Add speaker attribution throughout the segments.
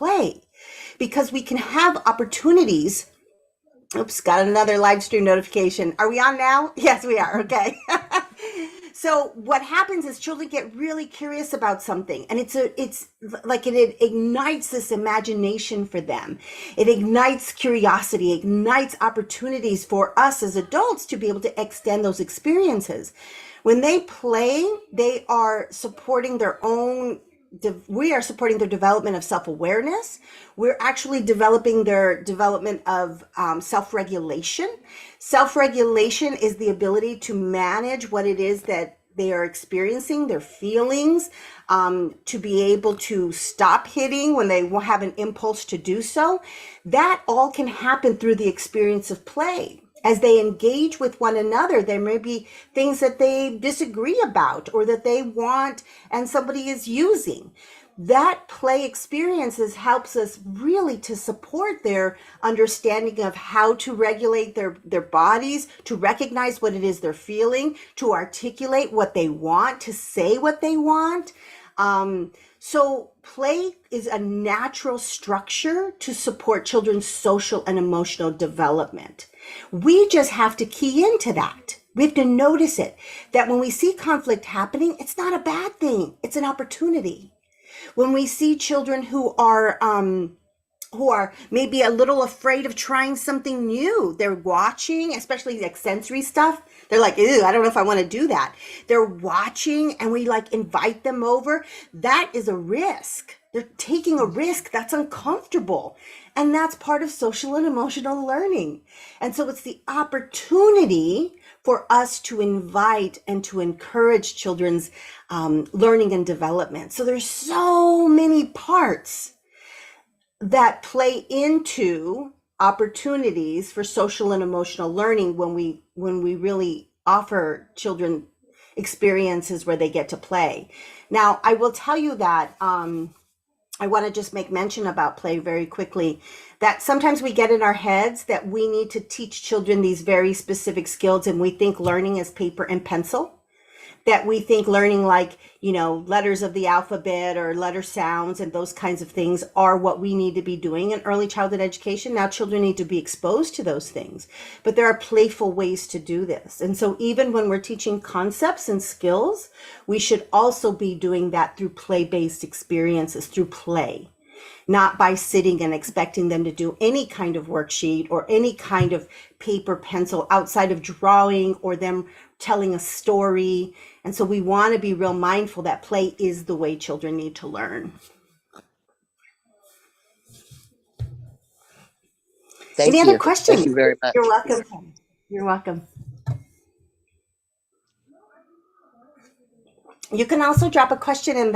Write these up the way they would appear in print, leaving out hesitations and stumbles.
Speaker 1: play, because we can have opportunities. Oops, got another live stream notification. Are we on now? Yes, we are. Okay. So what happens is children get really curious about something, and it's like it ignites this imagination for them. It ignites curiosity, ignites opportunities for us as adults to be able to extend those experiences. When they play, they are supporting their own we are supporting their development of self-awareness. We're actually developing their development of self-regulation. Self-regulation is the ability to manage what it is that they are experiencing, their feelings, to be able to stop hitting when they have an impulse to do so. That all can happen through the experience of play. As they engage with one another, there may be things that they disagree about or that they want and somebody is using. That play experiences helps us really to support their understanding of how to regulate their bodies, to recognize what it is they're feeling, to articulate what they want, to say what they want. So play is a natural structure to support children's social and emotional development. We just have to key into that. We have to notice it, that when we see conflict happening, it's not a bad thing. It's an opportunity. When we see children who are maybe a little afraid of trying something new, they're watching, especially like sensory stuff. They're like, ew, I don't know if I want to do that. They're watching and we like invite them over. That is a risk. They're taking a risk. That's uncomfortable. And that's part of social and emotional learning. And so it's the opportunity for us to invite and to encourage children's learning and development. So there's so many parts that play into opportunities for social and emotional learning when we really offer children experiences where they get to play. Now, I will tell you that I want to just make mention about play very quickly, that sometimes we get in our heads that we need to teach children these very specific skills, and we think learning is paper and pencil. That we think learning like, letters of the alphabet or letter sounds and those kinds of things are what we need to be doing in early childhood education. Now children need to be exposed to those things, but there are playful ways to do this. And so even when we're teaching concepts and skills, we should also be doing that through play-based experiences, through play. Not by sitting and expecting them to do any kind of worksheet or any kind of paper pencil outside of drawing or them telling a story. And so we want to be real mindful that play is the way children need to learn.
Speaker 2: Thank
Speaker 1: Any other
Speaker 2: you.
Speaker 1: questions?
Speaker 2: Thank you very much.
Speaker 1: You're welcome. You're welcome. You can also drop a question in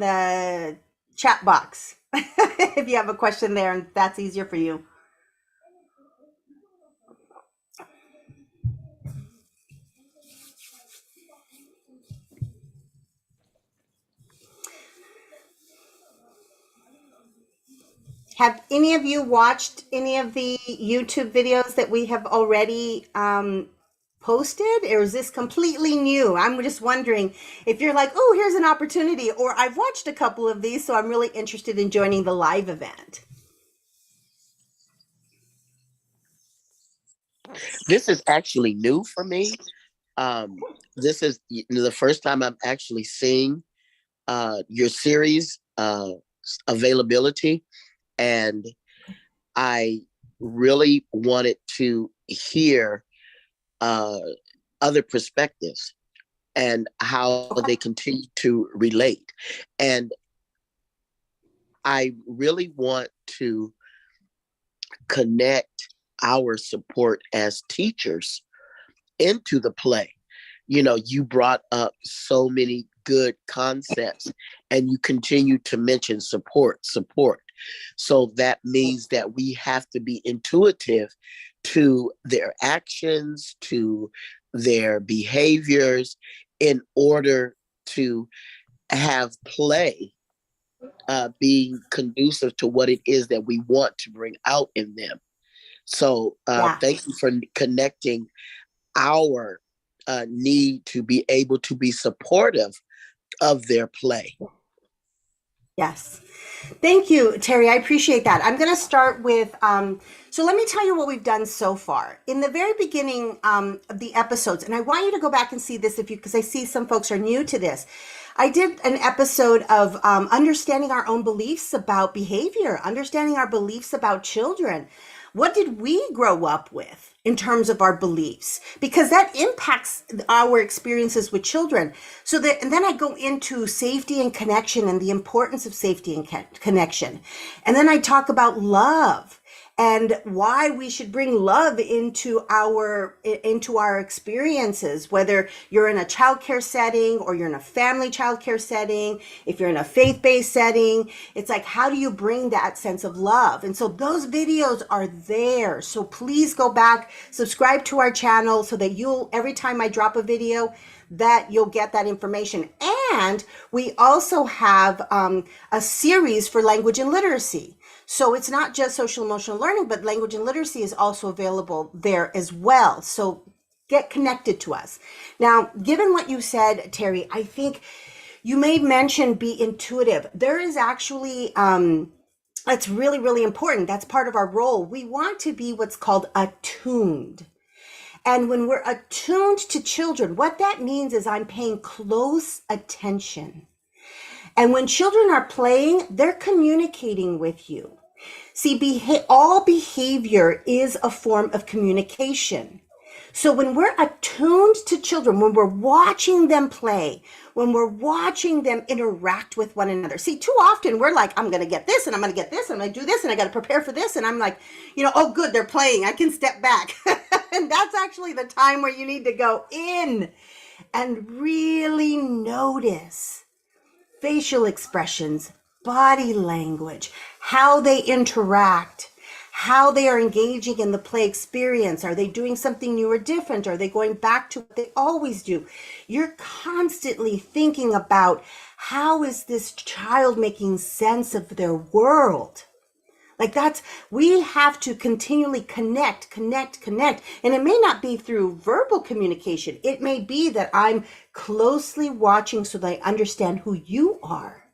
Speaker 1: the chat box if you have a question there and that's easier for you. Have any of you watched any of the YouTube videos that we have already posted, or is this completely new? I'm just wondering if you're like, oh, here's an opportunity, or I've watched a couple of these, so I'm really interested in joining the live event.
Speaker 2: This is actually new for me. This is the first time I'm actually seeing your series availability, and I really wanted to hear other perspectives and how they continue to relate. And I really want to connect our support as teachers into the play. You brought up so many good concepts and you continue to mention support. So that means that we have to be intuitive to their actions, to their behaviors in order to have play being conducive to what it is that we want to bring out in them. So thank you for connecting our need to be able to be supportive of their play.
Speaker 1: Yes. Thank you, Terry. I appreciate that. I'm going to start with, so let me tell you what we've done so far. In the very beginning of the episodes, and I want you to go back and see this because I see some folks are new to this. I did an episode of understanding our own beliefs about behavior, understanding our beliefs about children. What did we grow up with in terms of our beliefs? Because that impacts our experiences with children. And then I go into safety and connection and the importance of safety and connection. And then I talk about love and why we should bring love into our experiences, whether you're in a childcare setting or you're in a family childcare setting, if you're in a faith-based setting. It's like, how do you bring that sense of love? And so those videos are there. So please go back, subscribe to our channel so that every time I drop a video, that you'll get that information. And we also have a series for language and literacy. So it's not just social emotional learning, but language and literacy is also available there as well. So get connected to us. Now, given what you said, Terry, I think you may mention be intuitive. There is actually, that's really, really important. That's part of our role. We want to be what's called attuned. And when we're attuned to children, what that means is I'm paying close attention. And when children are playing, they're communicating with you. See, all behavior is a form of communication. So when we're attuned to children, when we're watching them play, when we're watching them interact with one another. See, too often we're like, I'm going to get this and I'm going to get this and I'm going to do this and I got to prepare for this. And I'm like, oh, good, they're playing. I can step back. And that's actually the time where you need to go in and really notice facial expressions, body language, how they interact, how they are engaging in the play experience. Are they doing something new or different? Are they going back to what they always do? You're constantly thinking about, how is this child making sense of their world? We have to continually connect. And it may not be through verbal communication. It may be that I'm closely watching so that I understand who you are.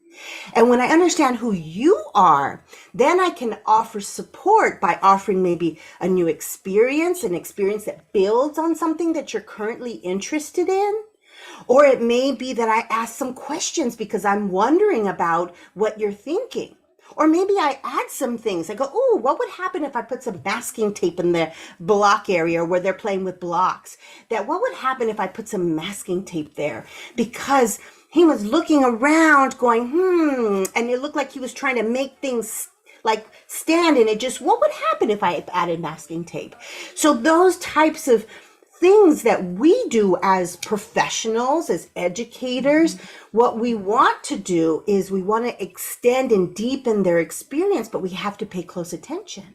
Speaker 1: And when I understand who you are, then I can offer support by offering maybe a new experience, an experience that builds on something that you're currently interested in. Or it may be that I ask some questions because I'm wondering about what you're thinking. Or maybe I add some things. I go, oh, what would happen if I put some masking tape in the block area where they're playing with blocks? What would happen if I put some masking tape there? Because he was looking around going, and it looked like he was trying to make things like stand in it. What would happen if I added masking tape? So those types of things that we do as professionals, as educators, what we want to do is we want to extend and deepen their experience, but we have to pay close attention.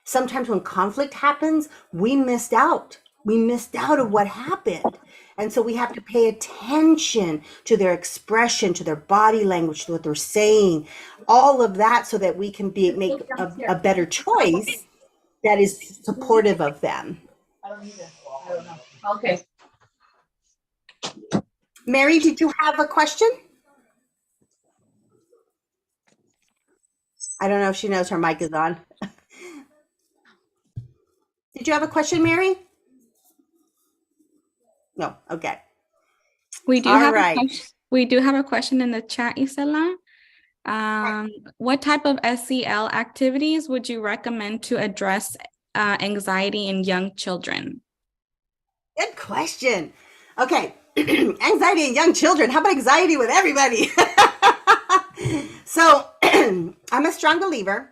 Speaker 1: Sometimes when conflict happens, we missed out. We missed out of what happened. And so we have to pay attention to their expression, to their body language, to what they're saying, all of that so that we can make a better choice that is supportive of them.
Speaker 3: I don't know. Okay.
Speaker 1: Mary, did you have a question? I don't know if she knows her mic is on. Did you have a question, Mary? No. Okay.
Speaker 4: We do
Speaker 1: All
Speaker 4: have
Speaker 1: right.
Speaker 4: we do have a question in the chat, Isela. What type of S.E.L. activities would you recommend to address anxiety in young children? Good
Speaker 1: question. Okay. Anxiety in young children. How about anxiety with everybody? So I'm a strong believer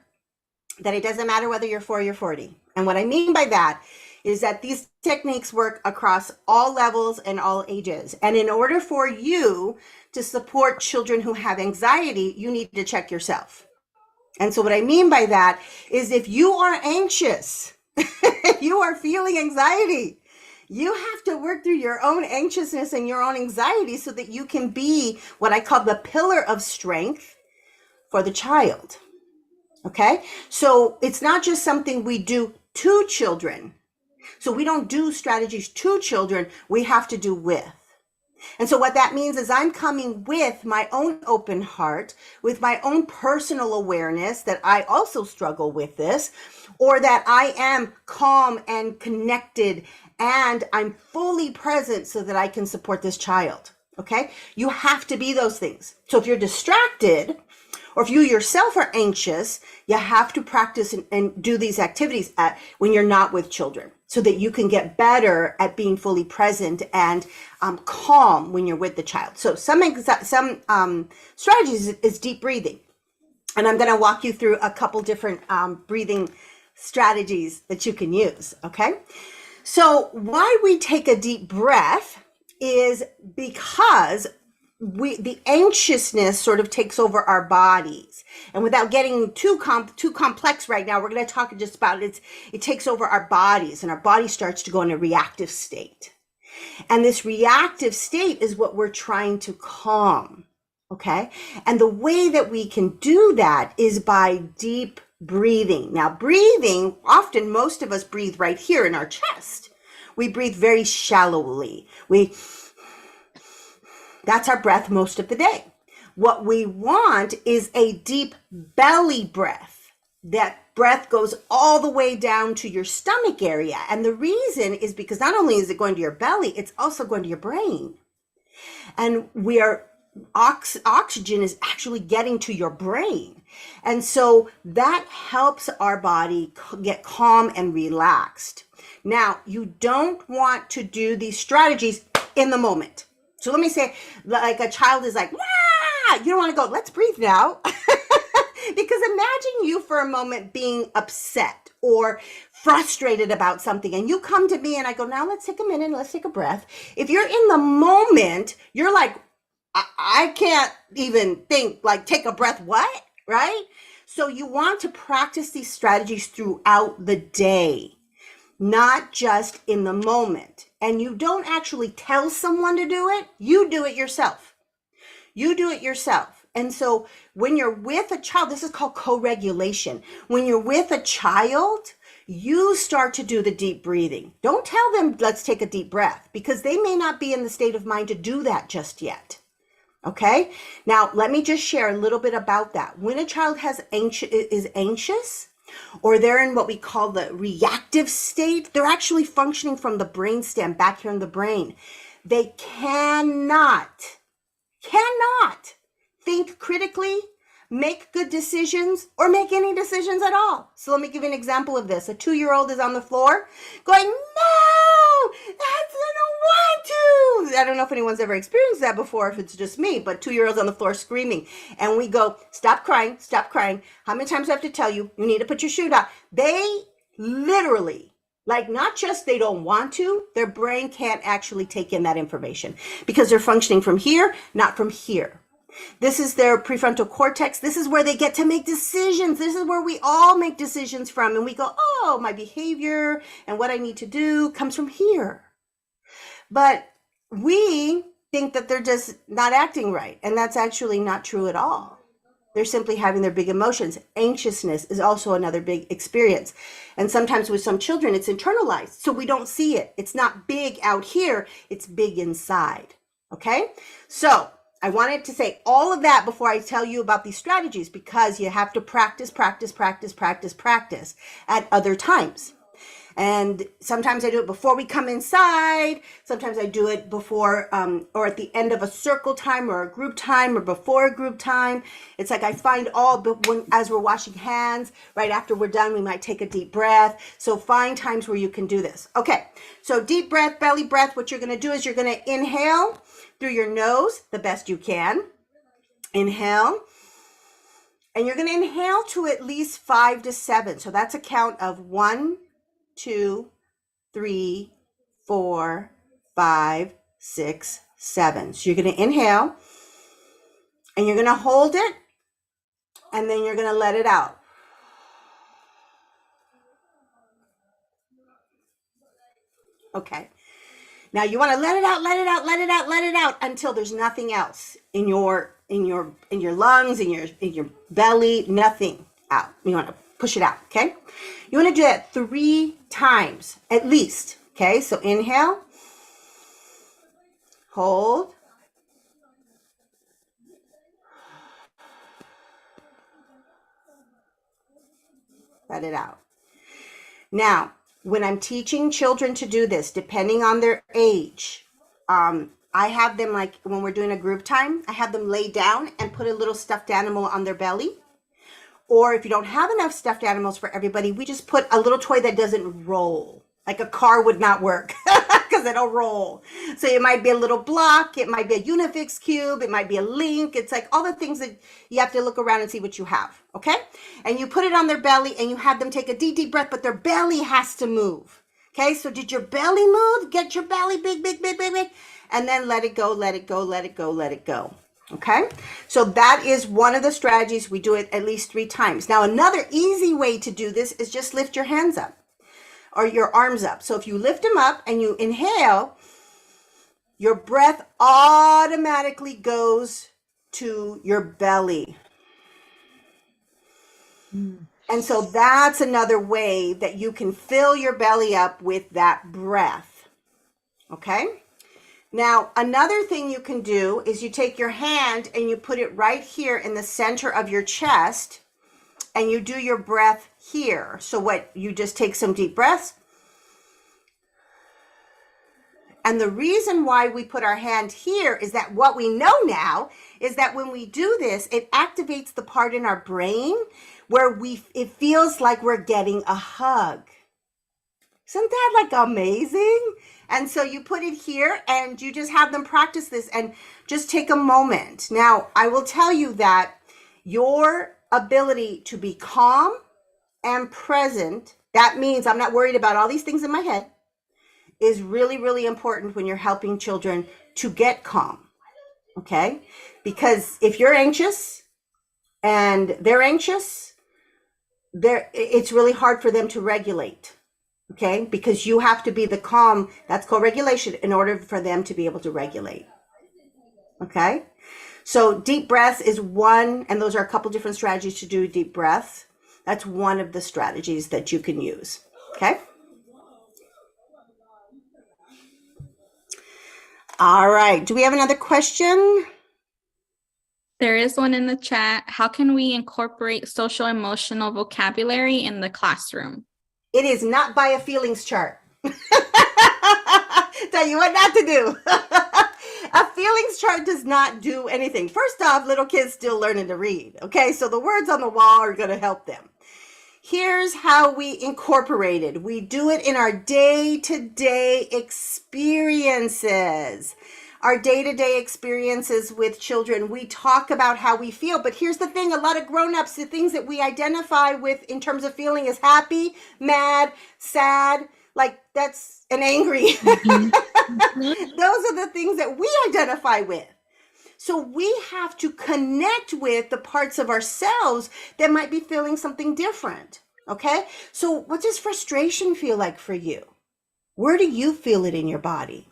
Speaker 1: that it doesn't matter whether you're 4 or 40. And what I mean by that is that these techniques work across all levels and all ages. And in order for you to support children who have anxiety, you need to check yourself. And so what I mean by that is if you are anxious, if you are feeling anxiety, you have to work through your own anxiousness and your own anxiety so that you can be what I call the pillar of strength for the child. Okay? So it's not just something we do to children. So we don't do strategies to children, we have to do with. And so what that means is I'm coming with my own open heart, with my own personal awareness that I also struggle with this, or that I am calm and connected and I'm fully present so that I can support this child. Okay? You have to be those things. So if you're distracted, or if you yourself are anxious, you have to practice and do these activities when you're not with children so that you can get better at being fully present and calm when you're with the child. So some strategies is deep breathing. And I'm going to walk you through a couple different breathing strategies that you can use, okay? So why we take a deep breath is because the anxiousness sort of takes over our bodies. And without getting too complex right now, we're going to talk just about it. It takes over our bodies, and our body starts to go in a reactive state. And this reactive state is what we're trying to calm, okay? And the way that we can do that is by deep breathing. Now, breathing, often most of us breathe right here in our chest. We breathe very shallowly. That's our breath most of the day. What we want is a deep belly breath. That breath goes all the way down to your stomach area. And the reason is because not only is it going to your belly, it's also going to your brain. And oxygen is actually getting to your brain. And so that helps our body get calm and relaxed. Now, you don't want to do these strategies in the moment. So let me say, like a child is like, wah! You don't want to go, let's breathe now. Because imagine you for a moment being upset or frustrated about something, and you come to me and I go, now let's take a minute, let's take a breath. If you're in the moment, you're like, I can't even think, like, take a breath, what? Right? So you want to practice these strategies throughout the day, not just in the moment. And you don't actually tell someone to do it. You do it yourself. You do it yourself. And so when you're with a child, this is called co-regulation. When you're with a child, you start to do the deep breathing. Don't tell them, let's take a deep breath, because they may not be in the state of mind to do that just yet. Okay? Now, let me just share a little bit about that. When a child is anxious, or they're in what we call the reactive state, they're actually functioning from the brainstem back here in the brain. They cannot think critically, make good decisions, or make any decisions at all. So let me give you an example of this. A 2-year-old is on the floor going, no, I don't want to. I don't know if anyone's ever experienced that before, if it's just me, but 2-year-olds on the floor screaming. And we go, stop crying, stop crying. How many times do I have to tell you, you need to put your shoe down? They literally, like, not just they don't want to, their brain can't actually take in that information because they're functioning from here, not from here. This is their prefrontal cortex. This is where they get to make decisions. This is where we all make decisions from. And we go, oh, my behavior and what I need to do comes from here. But we think that they're just not acting right. And that's actually not true at all. They're simply having their big emotions. Anxiousness is also another big experience. And sometimes with some children, it's internalized. So we don't see it. It's not big out here. It's big inside. Okay? So I wanted to say all of that before I tell you about these strategies, because you have to practice at other times. And sometimes I do it before we come inside. Sometimes I do it before or at the end of a circle time or a group time or before a group time. It's like I find as we're washing hands, right after we're done, we might take a deep breath. So find times where you can do this. Okay, so deep breath, belly breath. What you're going to do is you're going to inhale through your nose the best you can. Inhale. And you're going to inhale to at least 5 to 7. So that's a count of 1, 2, 3, 4, 5, 6, 7. So you're going to inhale and you're going to hold it and then you're going to let it out. Okay. Now you want to let it out until there's nothing else in your lungs, in your belly, nothing out. You want to push it out, okay? You want to do that 3 times at least, okay? So inhale, Hold. Let it out. Now, when I'm teaching children to do this, depending on their age, I have them, like when we're doing a group time, I have them lay down and put a little stuffed animal on their belly. Or if you don't have enough stuffed animals for everybody, we just put a little toy that doesn't roll. Like a car would not work because it'll roll. So it might be a little block. It might be a Unifix cube. It might be a link. It's like all the things that you have to look around and see what you have. Okay. And you put it on their belly and you have them take a deep, deep breath, but their belly has to move. Okay. So did your belly move? Get your belly big, big, big, big, big. And then let it go, let it go, let it go, let it go. Okay. So that is one of the strategies. We do it at least 3 times. Now, another easy way to do this is just lift your hands up or your arms up. So if you lift them up and you inhale, your breath automatically goes to your belly. And so that's another way that you can fill your belly up with that breath. Okay. Now, another thing you can do is you take your hand and you put it right here in the center of your chest and you do your breath here. So what, you just take some deep breaths. And the reason why we put our hand here is that what we know now is that when we do this, it activates the part in our brain where it feels like we're getting a hug. Isn't that like amazing? And so you put it here and you just have them practice this and just take a moment. Now, I will tell you that your ability to be calm and present, that means I'm not worried about all these things in my head, is really, really important when you're helping children to get calm. Okay? Because if you're anxious and they're anxious, it's really hard for them to regulate. Okay, because you have to be the calm, that's called regulation, in order for them to be able to regulate. Okay, so deep breaths is one, and those are a couple different strategies to do deep breaths. That's one of the strategies that you can use. Okay. All right, do we have another question?
Speaker 4: There is one in the chat. How can we incorporate social emotional vocabulary in the classroom?
Speaker 1: It is not by a feelings chart. Tell you what not to do. A feelings chart does not do anything. First off, little kids still learning to read. Okay, so the words on the wall are going to help them. Here's how we incorporate it. We do it in our day-to-day experiences. Our day-to-day experiences with children, we talk about how we feel. But here's the thing, a lot of grown-ups, the things that we identify with in terms of feeling is happy, mad, sad, like that's an angry.
Speaker 4: Mm-hmm.
Speaker 1: Those are the things that we identify with. So we have to connect with the parts of ourselves that might be feeling something different. Okay? So what does frustration feel like for you? Where do you feel it in your body?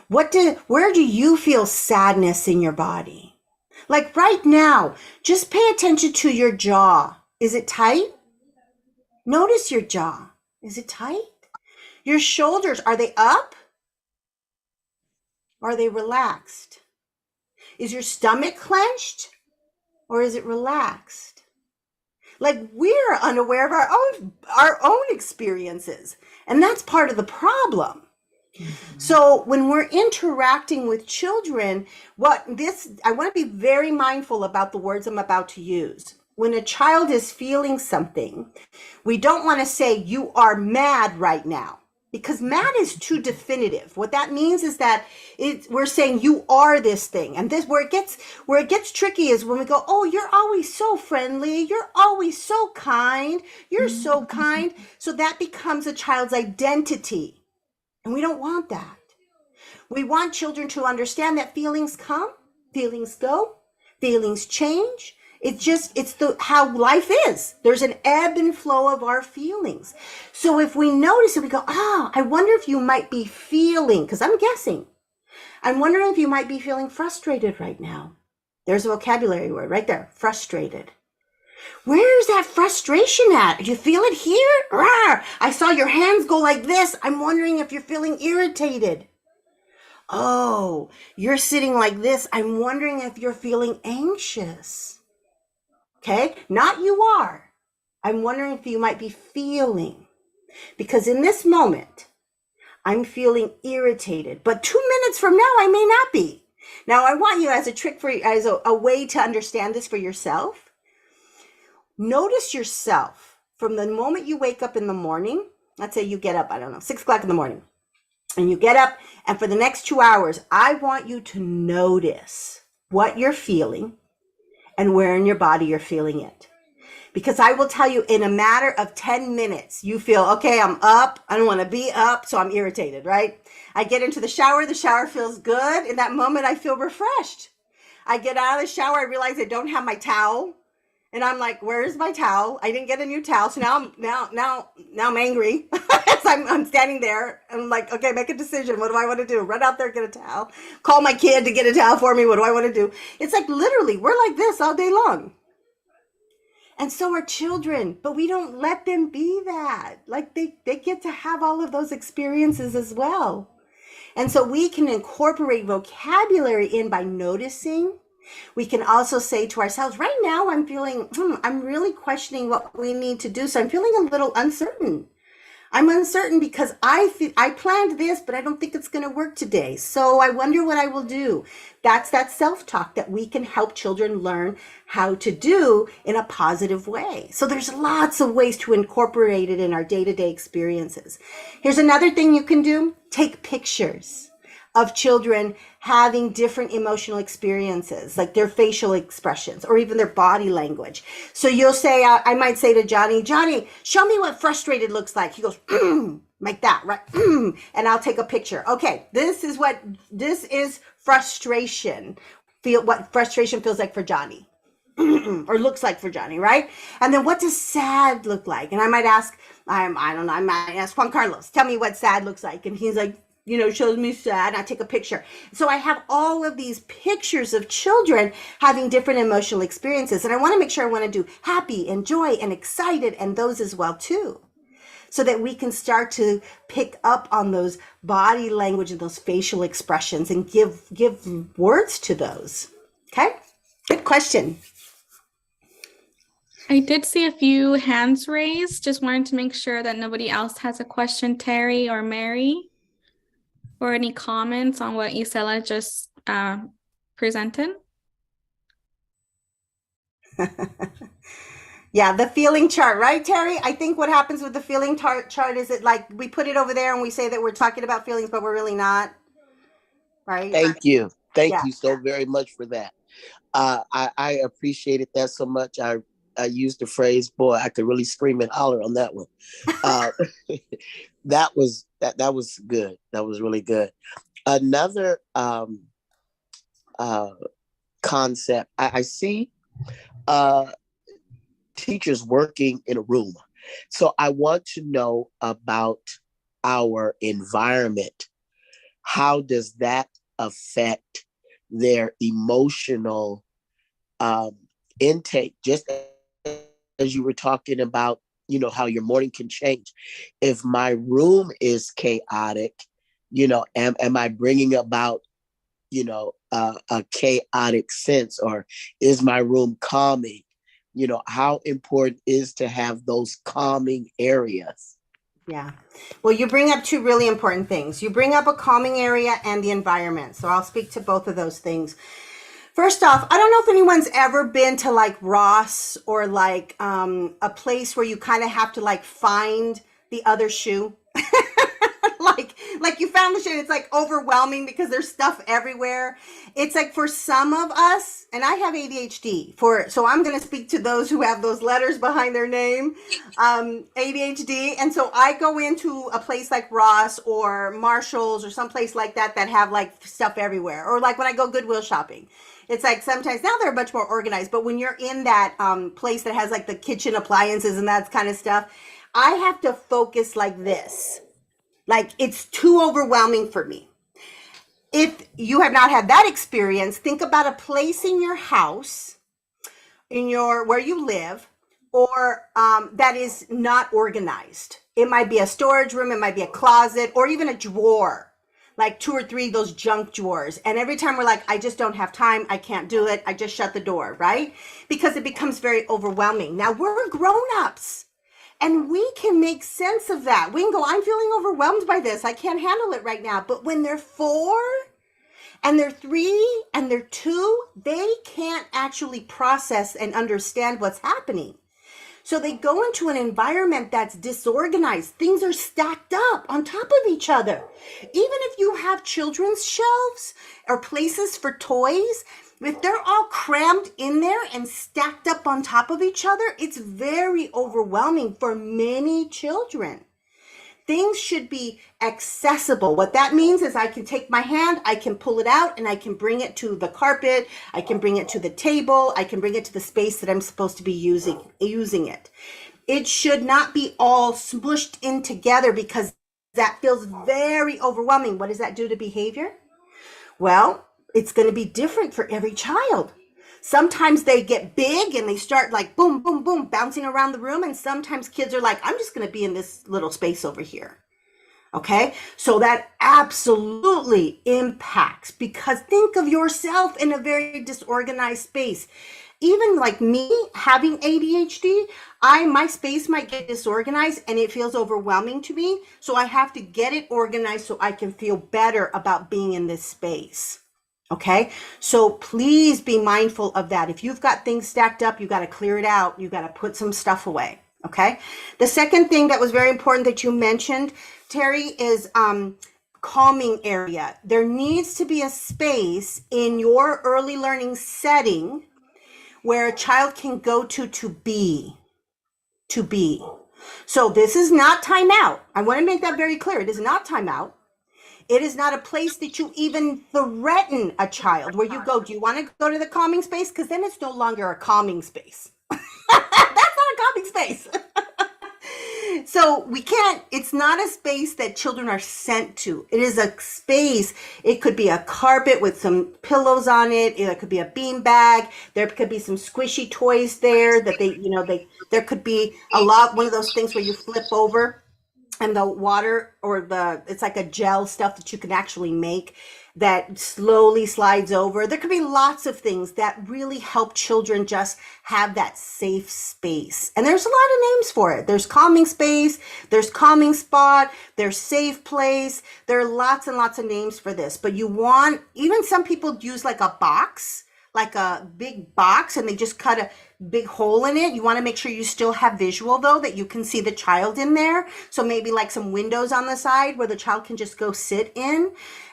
Speaker 1: Where do you feel sadness in your body? Like right now, just pay attention to your jaw. Is it tight? Notice your jaw. Is it tight? Your shoulders, are they up? Are they relaxed? Is your stomach clenched or is it relaxed? Like we're unaware of our own experiences, and that's part of the problem. So when we're interacting with children, I want to be very mindful about the words I'm about to use. When a child is feeling something, we don't want to say you are mad right now, because mad is too definitive. What that means is that we're saying you are this thing. And this where it gets tricky is when we go, oh, you're always so friendly, you're always so kind, you're so kind. So that becomes a child's identity. And we don't want that. We want children to understand that feelings come, feelings go, feelings change. It's how life is. There's an ebb and flow of our feelings. So if we notice it, we go, I wonder if you might be feeling, because I'm wondering if you might be feeling frustrated right now. There's a vocabulary word right there, frustrated. Where's that frustration at? Do you feel it here? Rawr! I saw your hands go like this. I'm wondering if you're feeling irritated. Oh, you're sitting like this. I'm wondering if you're feeling anxious. Okay, not you are. I'm wondering if you might be feeling, because in this moment, I'm feeling irritated, but 2 minutes from now, I may not be. Now, I want you as a trick for you, as a way to understand this for yourself. Notice yourself from the moment you wake up in the morning. Let's say you get up, I don't know, 6 o'clock in the morning, and you get up, and for the next 2 hours, I want you to notice what you're feeling and where in your body you're feeling it. Because I will tell you, in a matter of 10 minutes, you feel, okay, I'm up. I don't want to be up, so I'm irritated, right? I get into the shower feels good. In that moment, I feel refreshed. I get out of the shower, I realize I don't have my towel. And I'm like, where's my towel? I didn't get a new towel. So now I'm angry. So I'm standing there. I'm like, okay, make a decision. What do I want to do? Run out there, get a towel. Call my kid to get a towel for me. What do I want to do? It's like literally, we're like this all day long. And so are children, but we don't let them be that. Like they get to have all of those experiences as well. And so we can incorporate vocabulary in by noticing. We can also say to ourselves, right now I'm feeling, I'm really questioning what we need to do. So I'm feeling a little uncertain. I'm uncertain because I planned this, but I don't think it's going to work today. So I wonder what I will do. That's that self-talk that we can help children learn how to do in a positive way. So there's lots of ways to incorporate it in our day-to-day experiences. Here's another thing you can do. Take pictures of children having different emotional experiences, like their facial expressions or even their body language. So you'll say, I might say to Johnny, show me what frustrated looks like. He goes, like that, right? And I'll take a picture. Okay, this is frustration. What frustration feels like for Johnny. Or looks like for Johnny, right? And then what does sad look like? And I might ask, I might ask Juan Carlos, tell me what sad looks like. And he's like, shows me sad, and I take a picture. So I have all of these pictures of children having different emotional experiences. And I want to make sure I want to do happy and joy and excited and those as well too. So that we can start to pick up on those body language and those facial expressions and give words to those. Okay? Good question.
Speaker 4: I did see a few hands raised. Just wanted to make sure that nobody else has a question, Terry or Mary. Or any comments on what Isela just presented?
Speaker 1: Yeah, the feeling chart, right, Terry? I think what happens with the feeling chart is it like we put it over there and we say that we're talking about feelings, but we're really not, right?
Speaker 2: Thank you. Thank
Speaker 1: Yeah.
Speaker 2: you so very much for that. I appreciated that so much. I used the phrase, boy, I could really scream and holler on that one. That was good. That was really good. Another concept, I see teachers working in a room. So I want to know about our environment. How does that affect their emotional intake? Just as you were talking about, how your morning can change. If my room is chaotic, am I bringing about, a chaotic sense, or is my room calming? How important is to have those calming areas?
Speaker 1: Yeah. Well, you bring up two really important things. You bring up a calming area and the environment. So I'll speak to both of those things. First off, I don't know if anyone's ever been to like Ross or like a place where you kind of have to like find the other shoe. like you found the shoe, it's like overwhelming because there's stuff everywhere. It's like for some of us, and I have ADHD, so I'm going to speak to those who have those letters behind their name, ADHD. And so I go into a place like Ross or Marshall's or someplace like that have like stuff everywhere. Or like when I go Goodwill shopping. It's like sometimes now they're much more organized, but when you're in that place that has like the kitchen appliances and that kind of stuff, I have to focus like this. Like it's too overwhelming for me. If you have not had that experience, think about a place in your house, where you live, or that is not organized. It might be a storage room, it might be a closet, or even a drawer. like 2 or 3 of those junk drawers. And every time we're like, I just don't have time. I can't do it. I just shut the door, right? Because it becomes very overwhelming. Now we're grown-ups and we can make sense of that. We can go, I'm feeling overwhelmed by this. I can't handle it right now. But when they're 4 and they're 3 and they're 2, they can't actually process and understand what's happening. So they go into an environment that's disorganized. Things are stacked up on top of each other. Even if you have children's shelves or places for toys, if they're all crammed in there and stacked up on top of each other, it's very overwhelming for many children. Things should be accessible. What that means is I can take my hand, I can pull it out, and I can bring it to the carpet, I can bring it to the table, I can bring it to the space that I'm supposed to be using it. It should not be all smushed in together because that feels very overwhelming. What does that do to behavior? Well, it's going to be different for every child. Sometimes they get big and they start like boom, boom, boom, bouncing around the room. And sometimes kids are like, I'm just going to be in this little space over here. Okay. So that absolutely impacts, because think of yourself in a very disorganized space. Even like me having ADHD, my space might get disorganized and it feels overwhelming to me. So I have to get it organized so I can feel better about being in this space. Okay, so please be mindful of that. If you've got things stacked up, you got to clear it out. You got to put some stuff away. Okay. The second thing that was very important that you mentioned, Terry, is calming area. There needs to be a space in your early learning setting where a child can go to be. So this is not timeout. I want to make that very clear. It is not timeout. It is not a place that you even threaten a child where you go, do you want to go to the calming space? Because then it's no longer a calming space. That's not a calming space. So we can't, it's not a space that children are sent to. It is a space. It could be a carpet with some pillows on it. It could be a bean bag. There could be some squishy toys there that there could be one of those things where you flip over and the water it's like a gel stuff that you can actually make that slowly slides over. There could be lots of things that really help children just have that safe space. And there's a lot of names for it. There's calming space, there's calming spot, there's safe place. There are lots and lots of names for this, but even some people use like a box, like a big box, and they just cut a big hole in it. You want to make sure you still have visual though, that you can see the child in there. So maybe like some windows on the side where the child can just go sit in.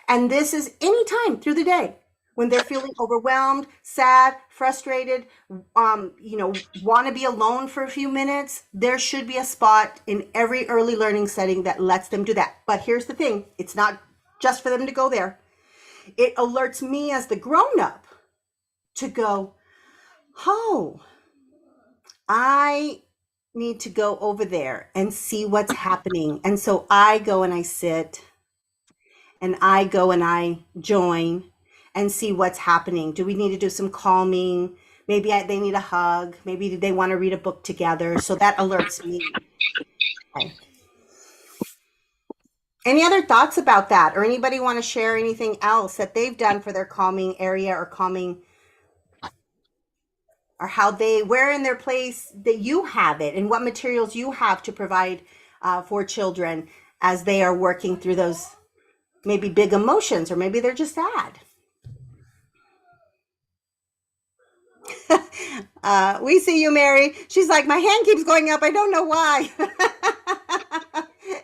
Speaker 1: And this is anytime through the day when they're feeling overwhelmed, sad, frustrated, want to be alone for a few minutes. There should be a spot in every early learning setting that lets them do that. But here's the thing. It's not just for them to go there. It alerts me as the grown-up to go, oh, I need to go over there and see what's happening. And so I go and I sit and I go and I join and see what's happening. Do we need to do some calming? Maybe they need a hug. Maybe they want to read a book together. So that alerts me. Okay. Any other thoughts about that? Or anybody want to share anything else that they've done for their calming area or calming, or where in their place that you have it and what materials you have to provide for children as they are working through those maybe big emotions, or maybe they're just sad. We see you, Mary. She's like, my hand keeps going up. I don't know why.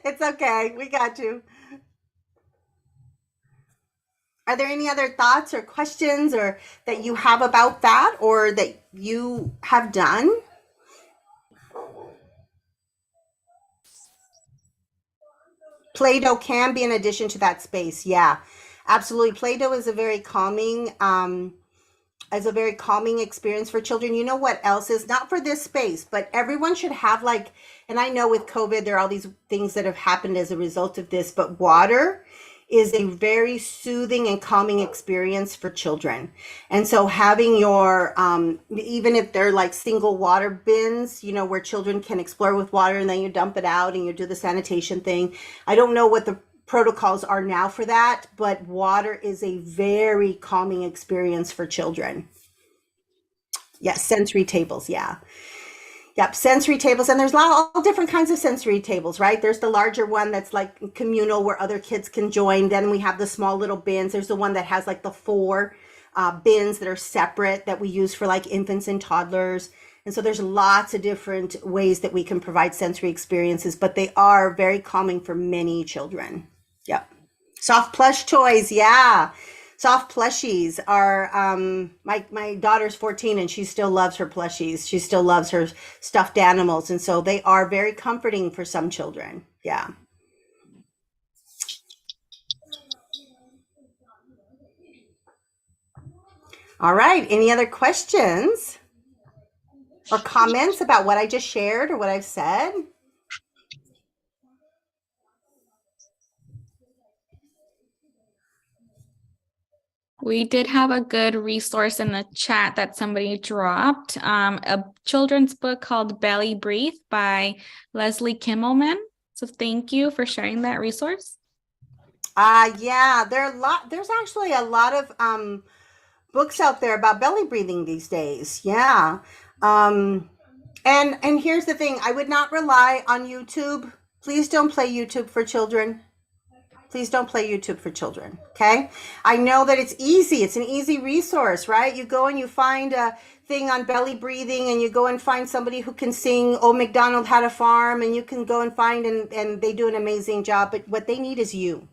Speaker 1: It's okay. We got you. Are there any other thoughts or questions or that you have about that or that you have done? Play-Doh can be an addition to that space. Yeah, absolutely. Play-Doh is a very calming, experience for children. You know what else is not for this space, but everyone should have and I know with COVID, there are all these things that have happened as a result of this, but water is a very soothing and calming experience for children. And so having your, even if they're like single water bins, where children can explore with water and then you dump it out and you do the sanitation thing. I don't know what the protocols are now for that, but water is a very calming experience for children. Yes, sensory tables, yeah. Yep, sensory tables, and there's all different kinds of sensory tables, right? There's the larger one that's like communal where other kids can join. Then we have the small little bins. There's the one that has like the four bins that are separate that we use for like infants and toddlers. And so there's lots of different ways that we can provide sensory experiences, but they are very calming for many children. Yep. Soft plush toys, yeah. Soft plushies are, my daughter's 14 and she still loves her plushies. She still loves her stuffed animals. And so they are very comforting for some children. Yeah. All right. Any other questions or comments about what I just shared or what I've said?
Speaker 4: We did have a good resource in the chat that somebody dropped, a children's book called Belly Breathe by Leslie Kimmelman. So thank you for sharing that resource.
Speaker 1: Yeah, there's actually a lot of books out there about belly breathing these days. Yeah. And here's the thing, I would not rely on YouTube. Please don't play YouTube for children. Please don't play YouTube for children, okay? I know that it's easy. It's an easy resource, right? You go and you find a thing on belly breathing and you go and find somebody who can sing Old MacDonald Had a Farm, and you can go and find and they do an amazing job. But what they need is you.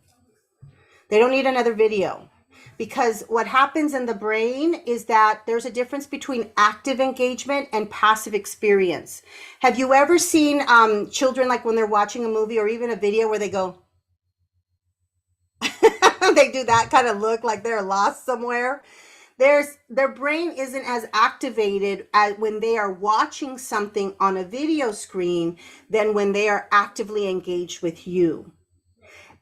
Speaker 1: They don't need another video. Because what happens in the brain is that there's a difference between active engagement and passive experience. Have you ever seen children, like when they're watching a movie or even a video where they go, they do that kind of look like they're lost somewhere? Their brain isn't as activated as when they are watching something on a video screen than when they are actively engaged with you.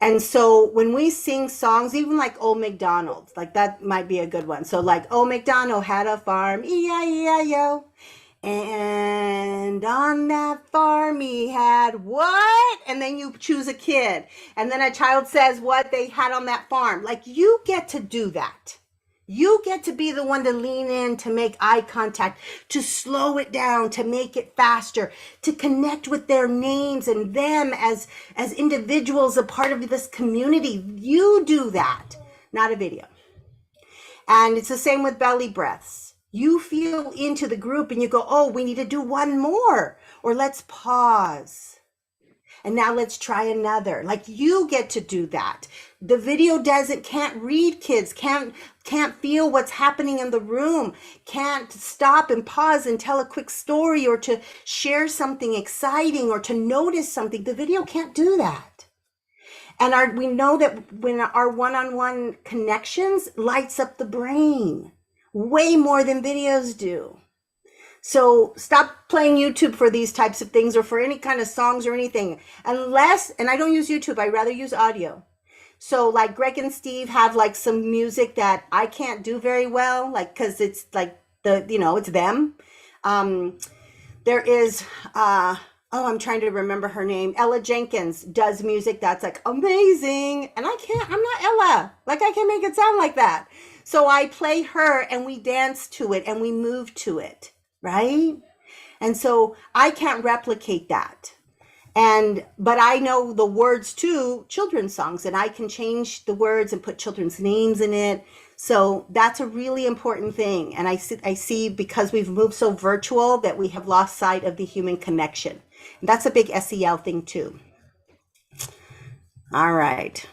Speaker 1: And so when we sing songs, even like Old MacDonald, like that might be a good one. So like, Old MacDonald had a farm, E-I-E-I-O. And on that farm he had what? And then you choose a kid. And then a child says what they had on that farm. Like, you get to do that. You get to be the one to lean in, to make eye contact, to slow it down, to make it faster, to connect with their names and them as individuals, a part of this community. You do that, not a video. And it's the same with belly breaths. You feel into the group and you go, oh, we need to do one more, or let's pause. And now let's try another. Like, you get to do that. The video can't read kids, can't feel what's happening in the room, can't stop and pause and tell a quick story or to share something exciting or to notice something. The video can't do that. And we know that when our one-on-one connections lights up the brain way more than videos do. So stop playing YouTube for these types of things or for any kind of songs or anything. Unless, and I don't use YouTube, I rather use audio. So like Greg and Steve have like some music that I can't do very well, like, cause it's like it's them. There is, I'm trying to remember her name. Ella Jenkins does music that's like amazing. And I'm not Ella. Like, I can't make it sound like that. So I play her and we dance to it and we move to it, right? And so I can't replicate that. But I know the words to children's songs and I can change the words and put children's names in it. So that's a really important thing. And I see because we've moved so virtual that we have lost sight of the human connection. And that's a big S.E.L. thing too. All right.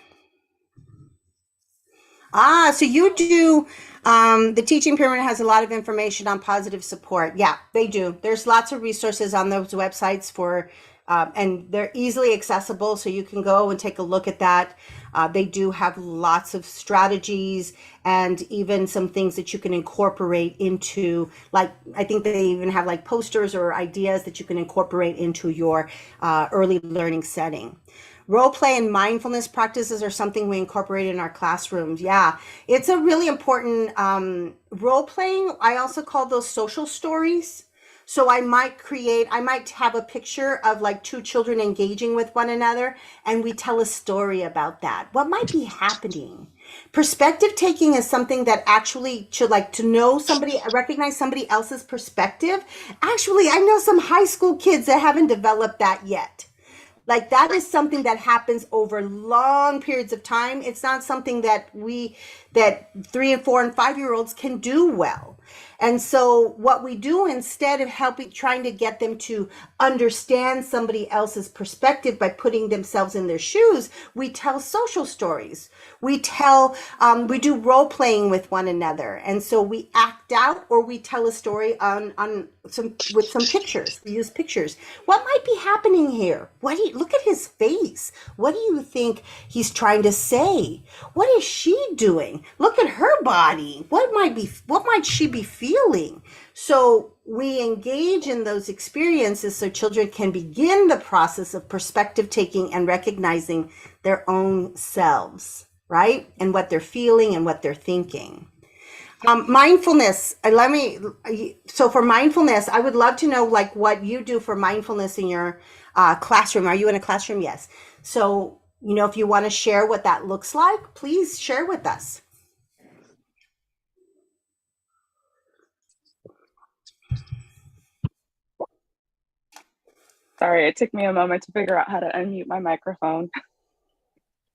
Speaker 1: So you do, the Teaching Pyramid has a lot of information on positive support. Yeah, they do. There's lots of resources on those websites for, and they're easily accessible, so you can go and take a look at that. They do have lots of strategies and even some things that you can incorporate into, like, I think they even have like posters or ideas that you can incorporate into your early learning setting. Role play and mindfulness practices are something we incorporate in our classrooms. Yeah, it's a really important role playing. I also call those social stories. So I might have a picture of like two children engaging with one another, and we tell a story about that. What might be happening? Perspective taking is something that actually should, like, to know somebody, recognize somebody else's perspective. Actually, I know some high school kids that haven't developed that yet. Like, that is something that happens over long periods of time. It's not something that 3 and 4 and 5 year olds can do well. And so what we do, instead of trying to get them to understand somebody else's perspective by putting themselves in their shoes, we tell social stories. We do role playing with one another. And so we act out, or we tell a story with some pictures. We use pictures. What might be happening here? Look at his face. What do you think he's trying to say? What is she doing? Look at her body. What might she be feeling? So we engage in those experiences so children can begin the process of perspective taking and recognizing their own selves, right? And what they're feeling and what they're thinking. Mindfulness. So for mindfulness, I would love to know, like, what you do for mindfulness in your classroom. Are you in a classroom? Yes. So, if you want to share what that looks like, please share with us.
Speaker 5: Sorry, it took me a moment to figure out how to unmute my microphone.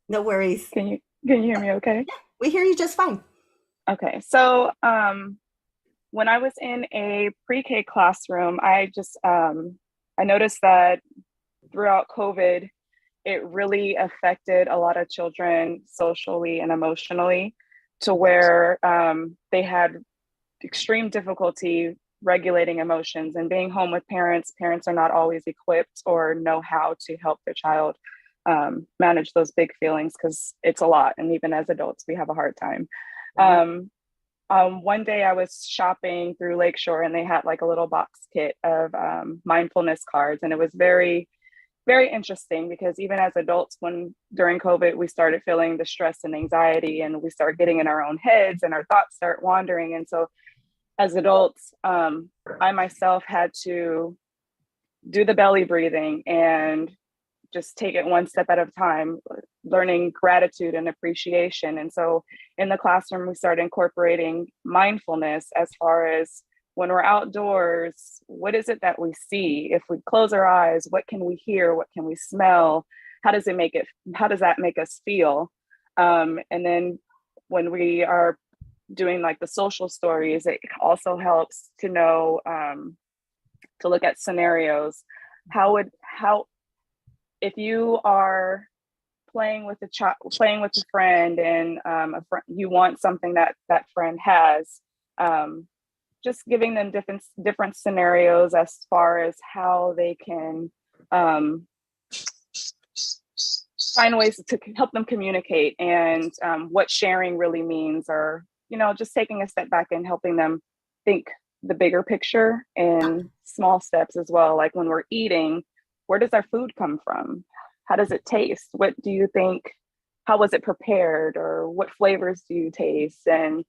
Speaker 1: No worries.
Speaker 5: Can you hear me okay?
Speaker 1: We hear you just fine.
Speaker 5: Okay, so when I was in a pre-K classroom, I noticed that throughout COVID, it really affected a lot of children socially and emotionally, to where they had extreme difficulty regulating emotions, and being home with parents are not always equipped or know how to help their child manage those big feelings, because it's a lot. And even as adults, we have a hard time. One day I was shopping through Lakeshore, and they had like a little box kit of mindfulness cards. And it was very, very interesting, because even as adults, during COVID, we started feeling the stress and anxiety, and we start getting in our own heads, and our thoughts start wandering. And so as adults, I myself had to do the belly breathing and just take it one step at a time, learning gratitude and appreciation. And so in the classroom, we started incorporating mindfulness as far as, when we're outdoors, what is it that we see? If we close our eyes, what can we hear? What can we smell? How does that make us feel? And then when we are doing like the social stories, it also helps to know, to look at scenarios. If you are playing with a friend, and you want something that friend has, just giving them different scenarios as far as how they can find ways to help them communicate, and what sharing really means, or just taking a step back and helping them think the bigger picture in small steps as well. Like when we're eating, where does our food come from? How does it taste? What do you think? How was it prepared? Or what flavors do you taste? And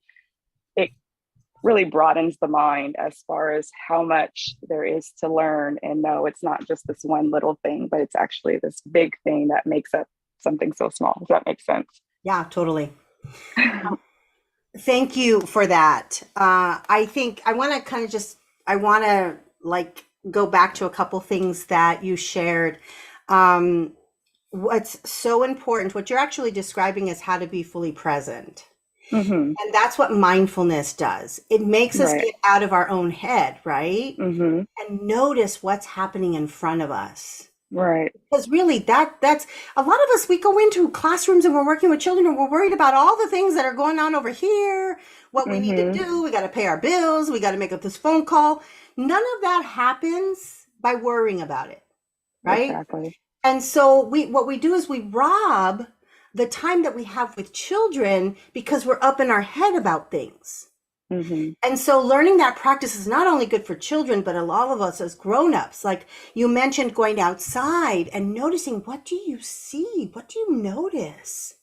Speaker 5: it really broadens the mind as far as how much there is to learn, and know it's not just this one little thing, but it's actually this big thing that makes up something so small. Does that make sense?
Speaker 1: Yeah, totally. Thank you for that. I think I want to like go back to a couple things that you shared. What's so important, what you're actually describing, is how to be fully present.
Speaker 5: Mm-hmm.
Speaker 1: And that's what mindfulness does. It makes us get out of our own head, right?
Speaker 5: Mm-hmm.
Speaker 1: And notice what's happening in front of us.
Speaker 5: Right.
Speaker 1: Because really, that's a lot of us, we go into classrooms and we're working with children, and we're worried about all the things that are going on over here, what we need to do. We got to pay our bills. We got to make up this phone call. None of that happens by worrying about it, right?
Speaker 5: Exactly.
Speaker 1: And so what we do is we rob the time that we have with children because we're up in our head about things.
Speaker 5: Mm-hmm.
Speaker 1: And so learning that practice is not only good for children, but all of us as grownups. Like you mentioned, going outside and noticing, what do you see? What do you notice?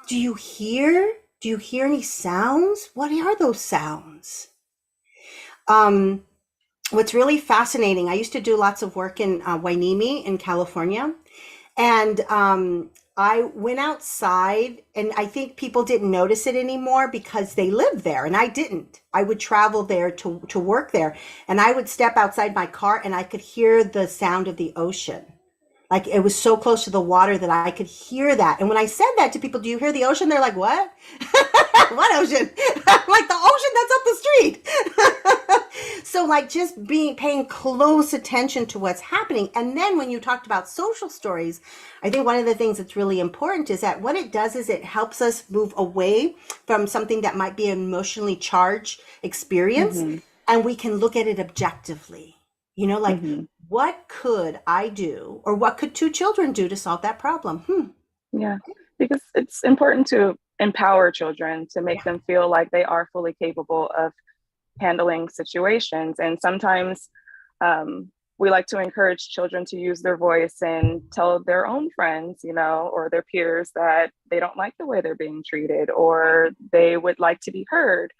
Speaker 1: Do you hear any sounds? What are those sounds? what's really fascinating, I used to do lots of work in Wainimi in California. And I went outside, and I think people didn't notice it anymore because they lived there and I didn't. I would travel there to work there, and I would step outside my car and I could hear the sound of the ocean. Like it was so close to the water that I could hear that. And when I said that to people, do you hear the ocean? They're like, what? What ocean? I'm like, the ocean that's up the street. So like just paying close attention to what's happening. And then when you talked about social stories, I think one of the things that's really important is that what it does is it helps us move away from something that might be an emotionally charged experience, and we can look at it objectively. You know, like what could I do, or what could two children do to solve that problem?
Speaker 5: Yeah, because it's important to empower children, to make them feel like they are fully capable of handling situations. And sometimes we like to encourage children to use their voice and tell their own friends, you know, or their peers that they don't like the way they're being treated, or they would like to be heard.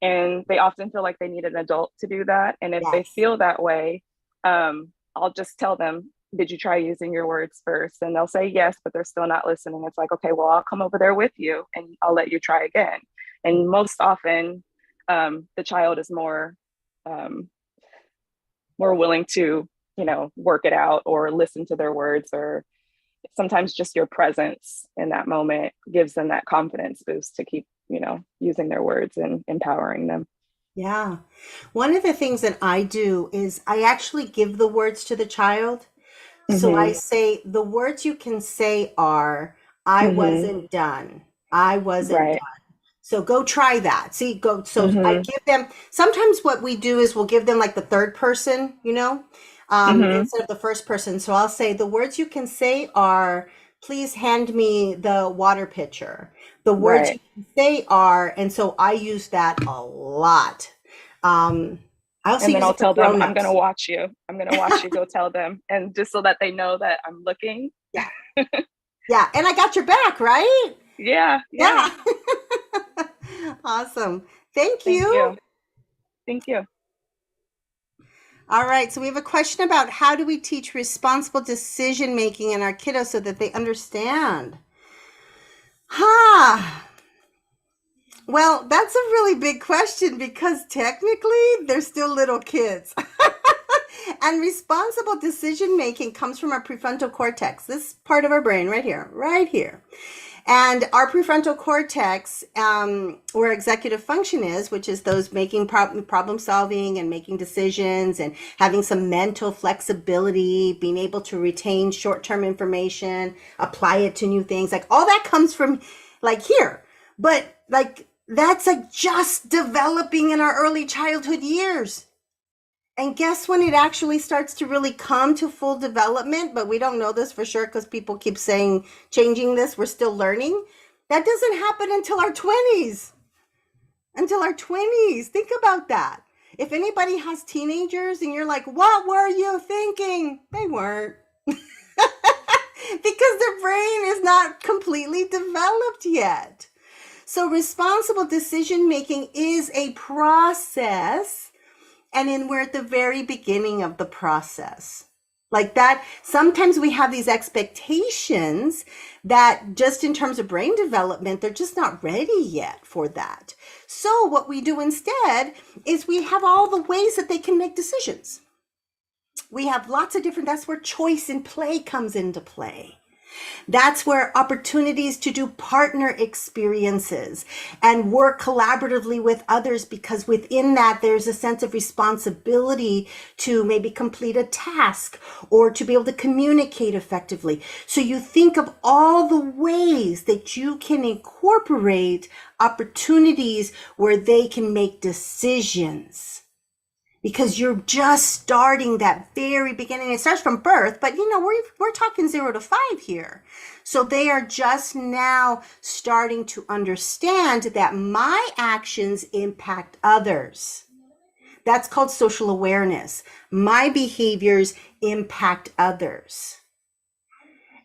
Speaker 5: And they often feel like they need an adult to do that. And if they
Speaker 1: Yes.
Speaker 5: feel that way, I'll just tell them, did you try using your words first? And they'll say yes, but they're still not listening. It's like, okay, well, I'll come over there with you and I'll let you try again. And most often, the child is more willing to, you know, work it out or listen to their words, or sometimes just your presence in that moment gives them that confidence boost to keep, you know, using their words and empowering them.
Speaker 1: Yeah. One of the things that I do is I actually give the words to the child. So I say, the words you can say are, I wasn't done. I wasn't
Speaker 5: Right.
Speaker 1: done. So go try that. See, go. So I give them, sometimes what we do is we'll give them like the third person, you know, instead of the first person. So I'll say, the words you can say are, please hand me the water pitcher. The words you
Speaker 5: Right.
Speaker 1: can say are, and so I use that a lot. I also
Speaker 5: And then
Speaker 1: use
Speaker 5: I'll
Speaker 1: it for
Speaker 5: tell them, I'm going
Speaker 1: grown-ups.
Speaker 5: to watch you. I'm going to watch you go tell them. And just so that they know that I'm looking.
Speaker 1: Yeah. Yeah. And I got your back, right?
Speaker 5: Yeah. Yeah.
Speaker 1: Yeah. Awesome. Thank
Speaker 5: Thank
Speaker 1: you.
Speaker 5: you. Thank you.
Speaker 1: All right. So we have a question about how do we teach responsible decision making in our kiddos so that they understand? Well, that's a really big question because technically they're still little kids. And responsible decision making comes from our prefrontal cortex, this part of our brain right here, right here. And our prefrontal cortex, where executive function is, which is those making problem solving and making decisions and having some mental flexibility, being able to retain short-term information, apply it to new things, like all that comes from like here. But like that's like just developing in our early childhood years. And guess when it actually starts to really come to full development, but we don't know this for sure because people keep saying changing this, we're still learning. That doesn't happen until our 20s. Until our 20s. Think about that. If anybody has teenagers and you're like, what were you thinking? They weren't. Because their brain is not completely developed yet. So responsible decision making is a process. And then we're at the very beginning of the process. Like that, sometimes we have these expectations that just in terms of brain development, they're just not ready yet for that. So what we do instead is we have all the ways that they can make decisions. We have lots of different, that's where choice and play comes into play. That's where opportunities to do partner experiences and work collaboratively with others, because within that, there's a sense of responsibility to maybe complete a task or to be able to communicate effectively. So you think of all the ways that you can incorporate opportunities where they can make decisions. Because you're just starting that very beginning. It starts from birth, but you know, we're talking 0 to 5 here. So they are just now starting to understand that my actions impact others. That's called social awareness. My behaviors impact others.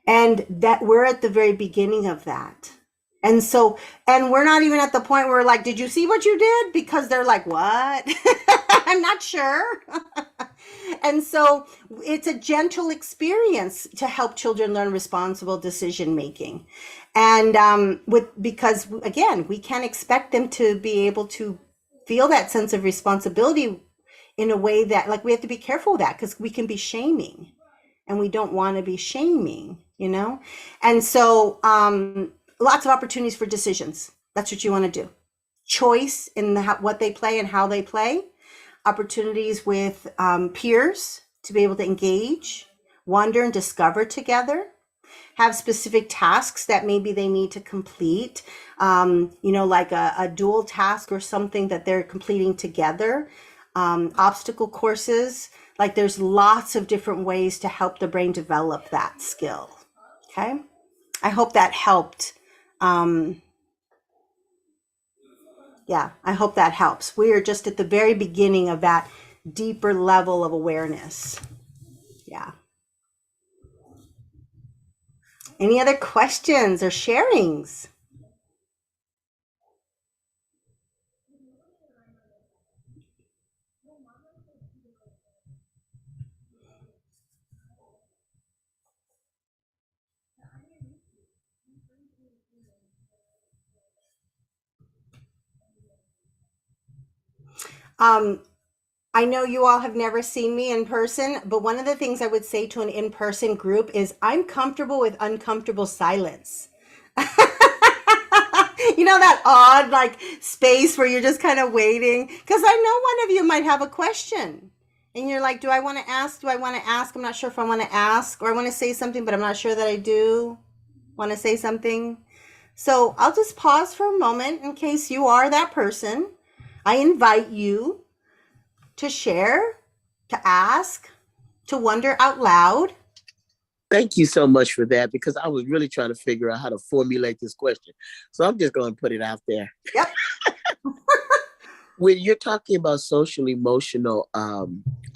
Speaker 1: And that we're at the very beginning of that. And so, and we're not even at the point where we're like, did you see what you did? Because they're like, what? I'm not sure. And so it's a gentle experience to help children learn responsible decision making. And because again, we can't expect them to be able to feel that sense of responsibility in a way that, like, we have to be careful with that because we can be shaming, and we don't want to be shaming, you know? And so lots of opportunities for decisions. That's what you want to do. Choice in what they play and how they play. Opportunities with peers to be able to engage, wonder, and discover together. Have specific tasks that maybe they need to complete, like a dual task or something that they're completing together. Obstacle courses, like there's lots of different ways to help the brain develop that skill. Okay, I hope that helped. I hope that helps. We are just at the very beginning of that deeper level of awareness. Yeah. Any other questions or sharings? I know you all have never seen me in person, but one of the things I would say to an in-person group is I'm comfortable with uncomfortable silence. You know, that odd like space where you're just kind of waiting? Because I know one of you might have a question. And you're like, do I want to ask? Do I want to ask? I'm not sure if I want to ask, or I want to say something, but I'm not sure that I do want to say something. So I'll just pause for a moment in case you are that person. I invite you to share, to ask, to wonder out loud.
Speaker 2: Thank you so much for that, because I was really trying to figure out how to formulate this question. So I'm just going to put it out there.
Speaker 1: Yep.
Speaker 2: When you're talking about social emotional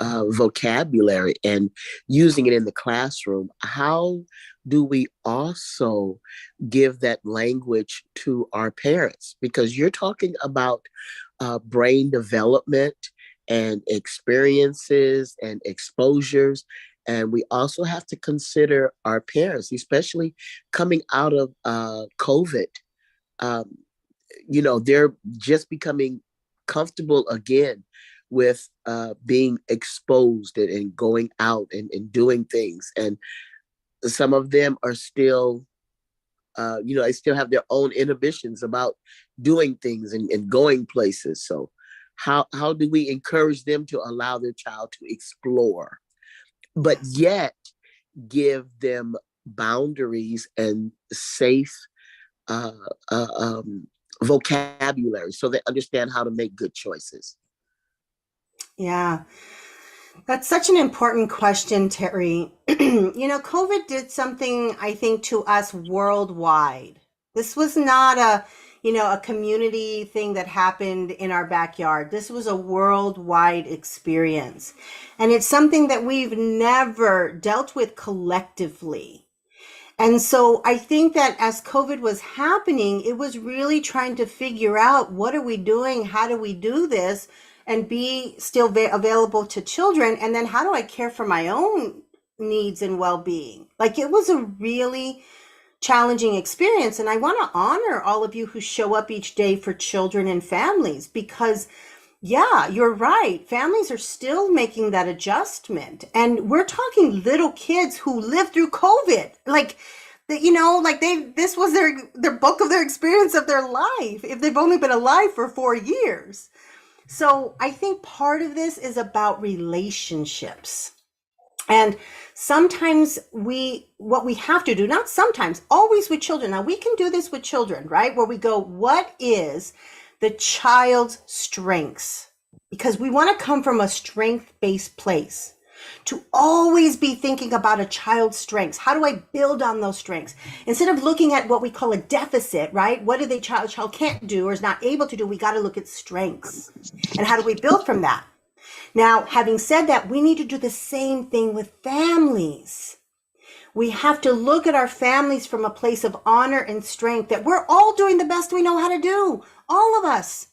Speaker 2: vocabulary and using it in the classroom, how do we also give that language to our parents? Because you're talking about brain development and experiences and exposures. And we also have to consider our parents, especially coming out of COVID. They're just becoming comfortable again with being exposed and going out and doing things. And some of them are still, they still have their own inhibitions about doing things and going places. So how do we encourage them to allow their child to explore, but yet give them boundaries and safe vocabulary so they understand how to make good choices?
Speaker 1: Yeah, that's such an important question, Terry. COVID did something, I think, to us worldwide. This was not a community thing that happened in our backyard. This was a worldwide experience. And it's something that we've never dealt with collectively. And so I think that as COVID was happening, it was really trying to figure out, what are we doing? How do we do this and be still available to children? And then how do I care for my own needs and well-being? Like, it was a really challenging experience. And I want to honor all of you who show up each day for children and families, because yeah, you're right. Families are still making that adjustment. And we're talking little kids who lived through COVID. This was their book of their experience of their life, if they've only been alive for 4 years. So I think part of this is about relationships. And sometimes what we have to do, not sometimes, always with children. Now, we can do this with children, right? Where we go, what is the child's strengths? Because we want to come from a strength-based place, to always be thinking about a child's strengths. How do I build on those strengths? Instead of looking at what we call a deficit, right? What do the child can't do or is not able to do? We got to look at strengths. And how do we build from that? Now, having said that, we need to do the same thing with families. We have to look at our families from a place of honor and strength, that we're all doing the best we know how to do. All of us.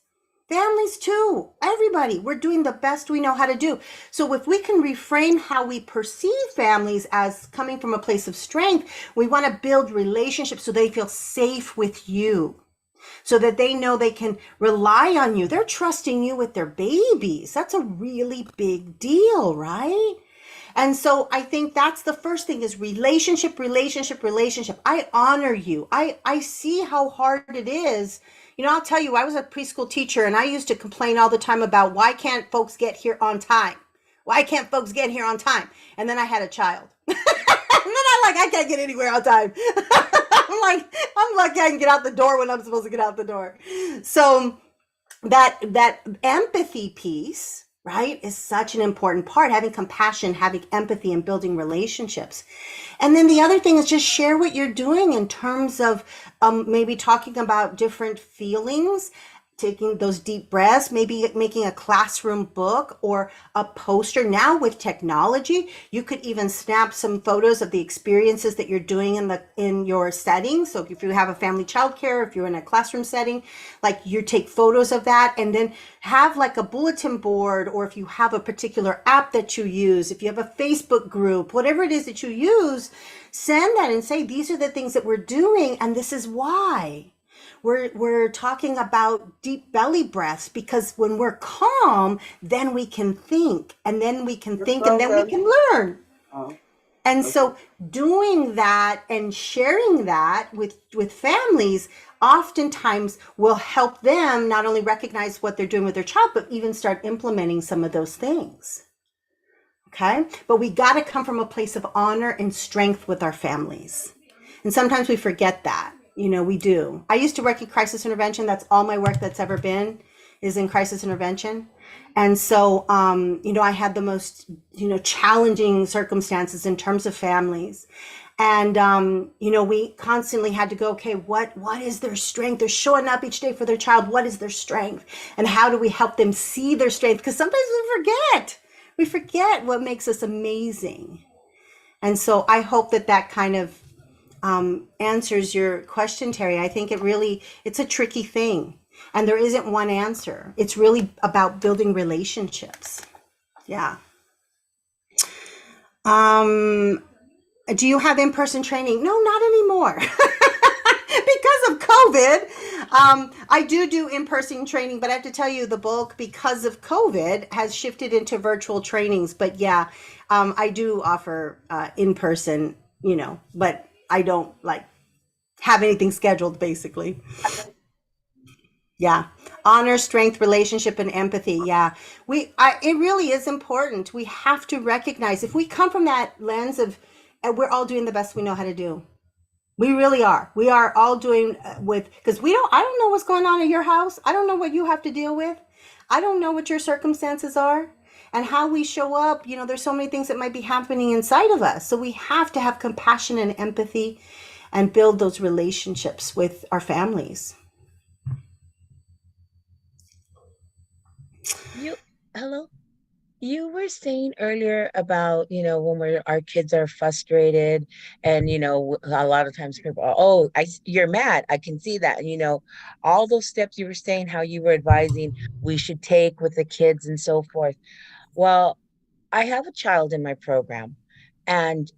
Speaker 1: Families too. Everybody. We're doing the best we know how to do. So if we can reframe how we perceive families as coming from a place of strength, we want to build relationships so they feel safe with you, so that they know they can rely on you. They're trusting you with their babies. That's a really big deal, right? And so I think that's the first thing, is relationship, relationship, relationship. I honor you. I see how hard it is. I'll tell you, I was a preschool teacher and I used to complain all the time about, why can't folks get here on time? Why can't folks get here on time? And then I had a child. And then I can't get anywhere on time. I'm lucky I can get out the door when I'm supposed to get out the door. So that empathy piece, right, is such an important part. Having compassion, having empathy, and building relationships. And then the other thing is just share what you're doing in terms of maybe talking about different feelings, taking those deep breaths, maybe making a classroom book or a poster. Now with technology, you could even snap some photos of the experiences that you're doing in your setting. So if you have a family childcare, if you're in a classroom setting, like you take photos of that, and then have like a bulletin board, or if you have a particular app that you use, if you have a Facebook group, whatever it is that you use, send that and say, these are the things that we're doing and this is why. We're talking about deep belly breaths, because when we're calm, then we can think, and then we can think, and then we can learn. And so doing that and sharing that with families oftentimes will help them not only recognize what they're doing with their child, but even start implementing some of those things. Okay? But we got to come from a place of honor and strength with our families. And sometimes we forget that. We do. I used to work in crisis intervention. That's all my work that's ever been, is in crisis intervention. And so, I had the most, challenging circumstances in terms of families. And, we constantly had to go, okay, what is their strength? They're showing up each day for their child. What is their strength? And how do we help them see their strength? Because sometimes we forget what makes us amazing. And so I hope that kind of answers your question, Terry. I think it's a tricky thing, and there isn't one answer. It's really about building relationships. Yeah. Do you have in-person training? No, not anymore. Because of COVID, I do in-person training, but I have to tell you, the bulk, because of COVID, has shifted into virtual trainings. But yeah, I do offer in-person, but I don't have anything scheduled, basically. Yeah. Honor, strength, relationship, and empathy. Yeah. It really is important. We have to recognize, if we come from that lens of, we're all doing the best we know how to do. We really are. We are all doing because I don't know what's going on in your house. I don't know what you have to deal with. I don't know what your circumstances are. And how we show up, there's so many things that might be happening inside of us. So we have to have compassion and empathy and build those relationships with our families.
Speaker 6: Hello? You were saying earlier about, when our kids are frustrated and, a lot of times people are, you're mad. I can see that. And, all those steps you were saying, how you were advising we should take with the kids and so forth. Well, I have a child in my program, and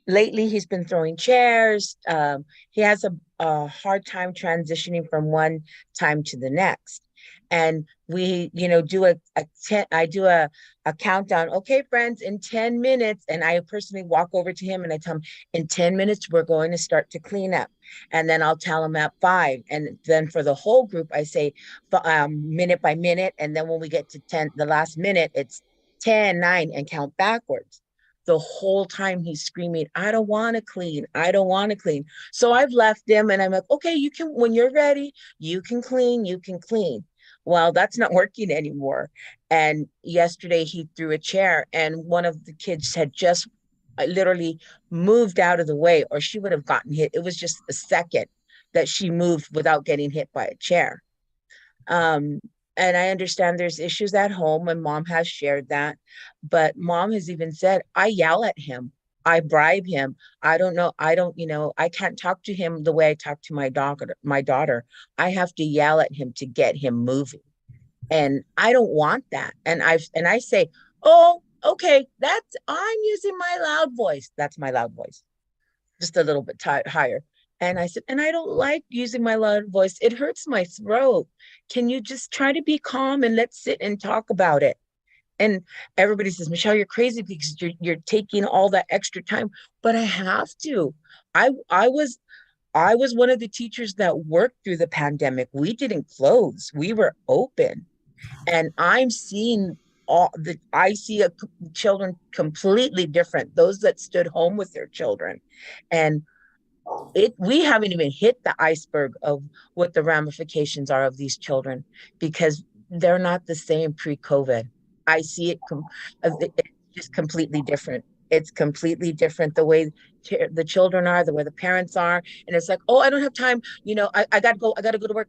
Speaker 6: lately he's been throwing chairs. He has a hard time transitioning from one time to the next. And we, I do a countdown. Okay, friends, in 10 minutes. And I personally walk over to him and I tell him, in 10 minutes, we're going to start to clean up. And then I'll tell him at 5. And then for the whole group, I say minute by minute. And then when we get to 10, the last minute, it's 10, 9, and count backwards. The whole time he's screaming, I don't want to clean. I don't want to clean. So I've left him and I'm like, okay, you can, when you're ready, you can clean. Well, that's not working anymore. And yesterday he threw a chair and one of the kids had just literally moved out of the way, or she would have gotten hit. It was just a second that she moved without getting hit by a chair. And I understand there's issues at home, and mom has shared that. But mom has even said, I yell at him. I bribe him. I don't know. I don't, I can't talk to him the way I talk to my daughter. I have to yell at him to get him moving. And I don't want that. And I say, oh, okay, I'm using my loud voice. That's my loud voice, just a little bit higher. And I said, and I don't like using my loud voice. It hurts my throat. Can you just try to be calm and let's sit and talk about it? And everybody says, Michelle, you're crazy because you're taking all that extra time. But I have to. I was one of the teachers that worked through the pandemic. We didn't close. We were open. And I'm seeing I see children completely different, those that stood home with their children. And we haven't even hit the iceberg of what the ramifications are of these children, because they're not the same pre-COVID. I see it's just completely different. It's completely different the way the children are, the way the parents are. And it's like, oh, I don't have time. I gotta go to work.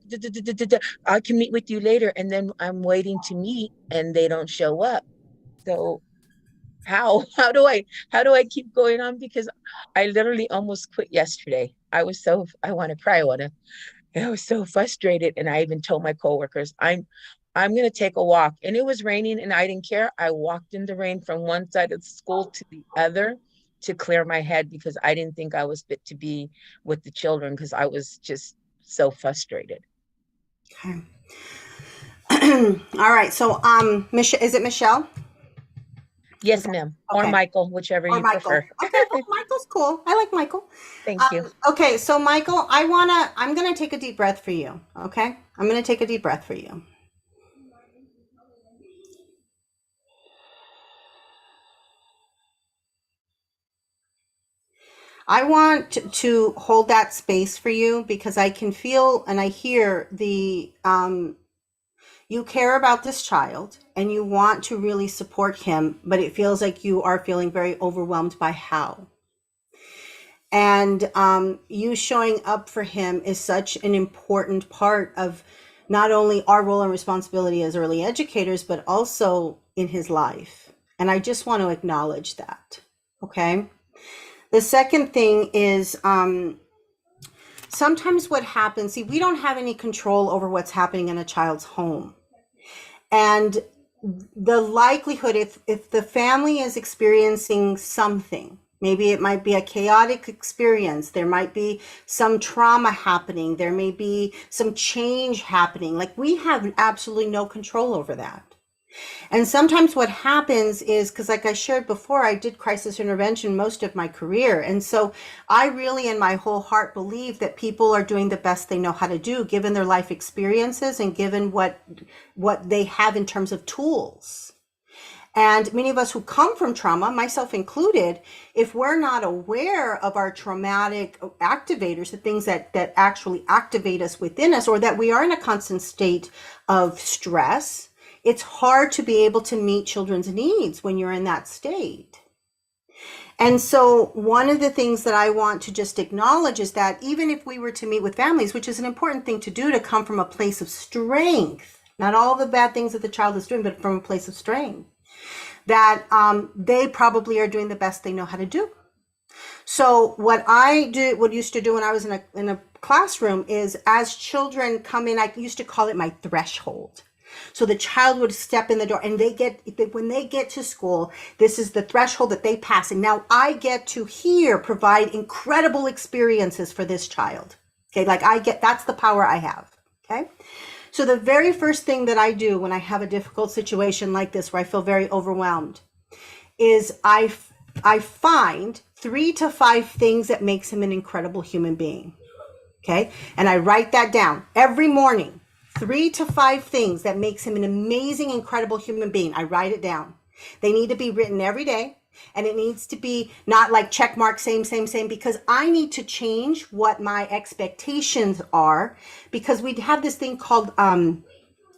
Speaker 6: I can meet with you later. And then I'm waiting to meet and they don't show up. So how do I keep going on? Because I literally almost quit yesterday. I want to cry. I was so frustrated. And I even told my coworkers, I'm going to take a walk. And it was raining and I didn't care. I walked in the rain from one side of the school to the other to clear my head, because I didn't think I was fit to be with the children, because I was just so frustrated.
Speaker 1: Okay. All right. So, is it Michelle?
Speaker 6: Yes, ma'am. Or
Speaker 1: Okay.
Speaker 6: Michael, whichever
Speaker 1: Or
Speaker 6: you
Speaker 1: Michael.
Speaker 6: prefer.
Speaker 1: Okay, well, Michael's cool. I like Michael.
Speaker 6: Thank you.
Speaker 1: Okay, so Michael, I'm gonna take a deep breath for you. Okay, I'm gonna take a deep breath for you. I want to hold that space for you, because I can feel and I hear you care about this child and you want to really support him, but it feels like you are feeling very overwhelmed by how. And you showing up for him is such an important part of not only our role and responsibility as early educators, but also in his life. And I just want to acknowledge that. Okay. The second thing is sometimes what happens, see, we don't have any control over what's happening in a child's home. And the likelihood, if the family is experiencing something, maybe it might be a chaotic experience, there might be some trauma happening, there may be some change happening, like we have absolutely no control over that. And sometimes what happens is, because like I shared before, I did crisis intervention most of my career. And so I really, in my whole heart, believe that people are doing the best they know how to do, given their life experiences and given what they have in terms of tools. And many of us who come from trauma, myself included, if we're not aware of our traumatic activators, the things that actually activate us within us, or that we are in a constant state of stress, it's hard to be able to meet children's needs when you're in that state. And so one of the things that I want to just acknowledge is that even if we were to meet with families, which is an important thing to do, to come from a place of strength, not all the bad things that the child is doing, but from a place of strength, that they probably are doing the best they know how to do. So what used to do when I was in a classroom is, as children come in, I used to call it my threshold. So the child would step in the door and when they get to school, this is the threshold that they pass. And now I get to provide incredible experiences for this child. Okay. That's the power I have. Okay. So the very first thing that I do when I have a difficult situation like this, where I feel very overwhelmed, is I find 3 to 5 things that makes him an incredible human being. Okay. And I write that down every morning. 3 to 5 things that makes him an amazing, incredible human being. I write it down. They need to be written every day. And it needs to be not like check mark, same, because I need to change what my expectations are, because we have this thing called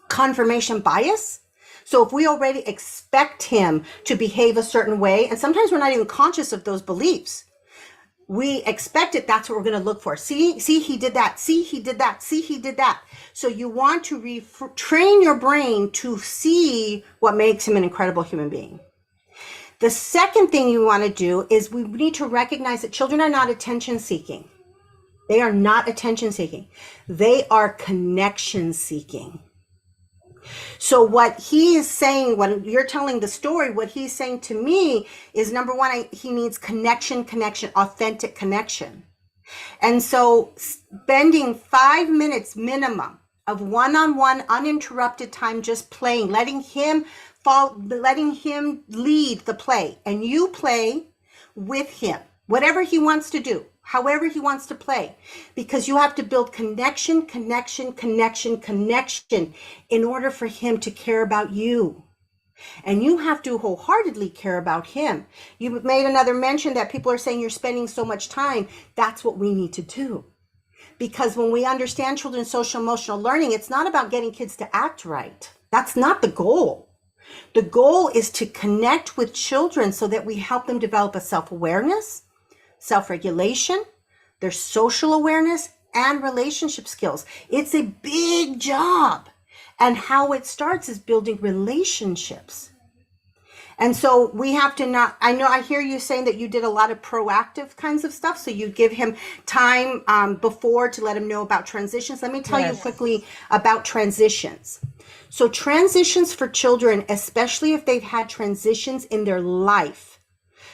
Speaker 1: confirmation bias. So if we already expect him to behave a certain way, and sometimes we're not even conscious of those beliefs, we expect it, that's what we're going to look for. See, he did that. See, he did that. See, he did that. So you want to train your brain to see what makes him an incredible human being. The second thing you want to do is we need to recognize that children are not attention seeking. They are not attention seeking. They are connection seeking. So what he is saying, when you're telling the story, what he's saying to me is, number one, he needs connection, authentic connection. And so spending 5 minutes minimum of one-on-one uninterrupted time just playing, letting him lead the play, and you play with him, whatever he wants to do, however he wants to play, because you have to build connection in order for him to care about you. And you have to wholeheartedly care about him. You made another mention that people are saying you're spending so much time. That's what we need to do. Because when we understand children's social emotional learning, it's not about getting kids to act right. That's not the goal. The goal is to connect with children so that we help them develop a self-awareness, self-regulation, their social awareness, and relationship skills. It's a big job. And how it starts is building relationships. And so we have to I hear you saying that you did a lot of proactive kinds of stuff. So you give him time before to let him know about transitions. Let me tell you quickly about transitions. So transitions for children, especially if they've had transitions in their life.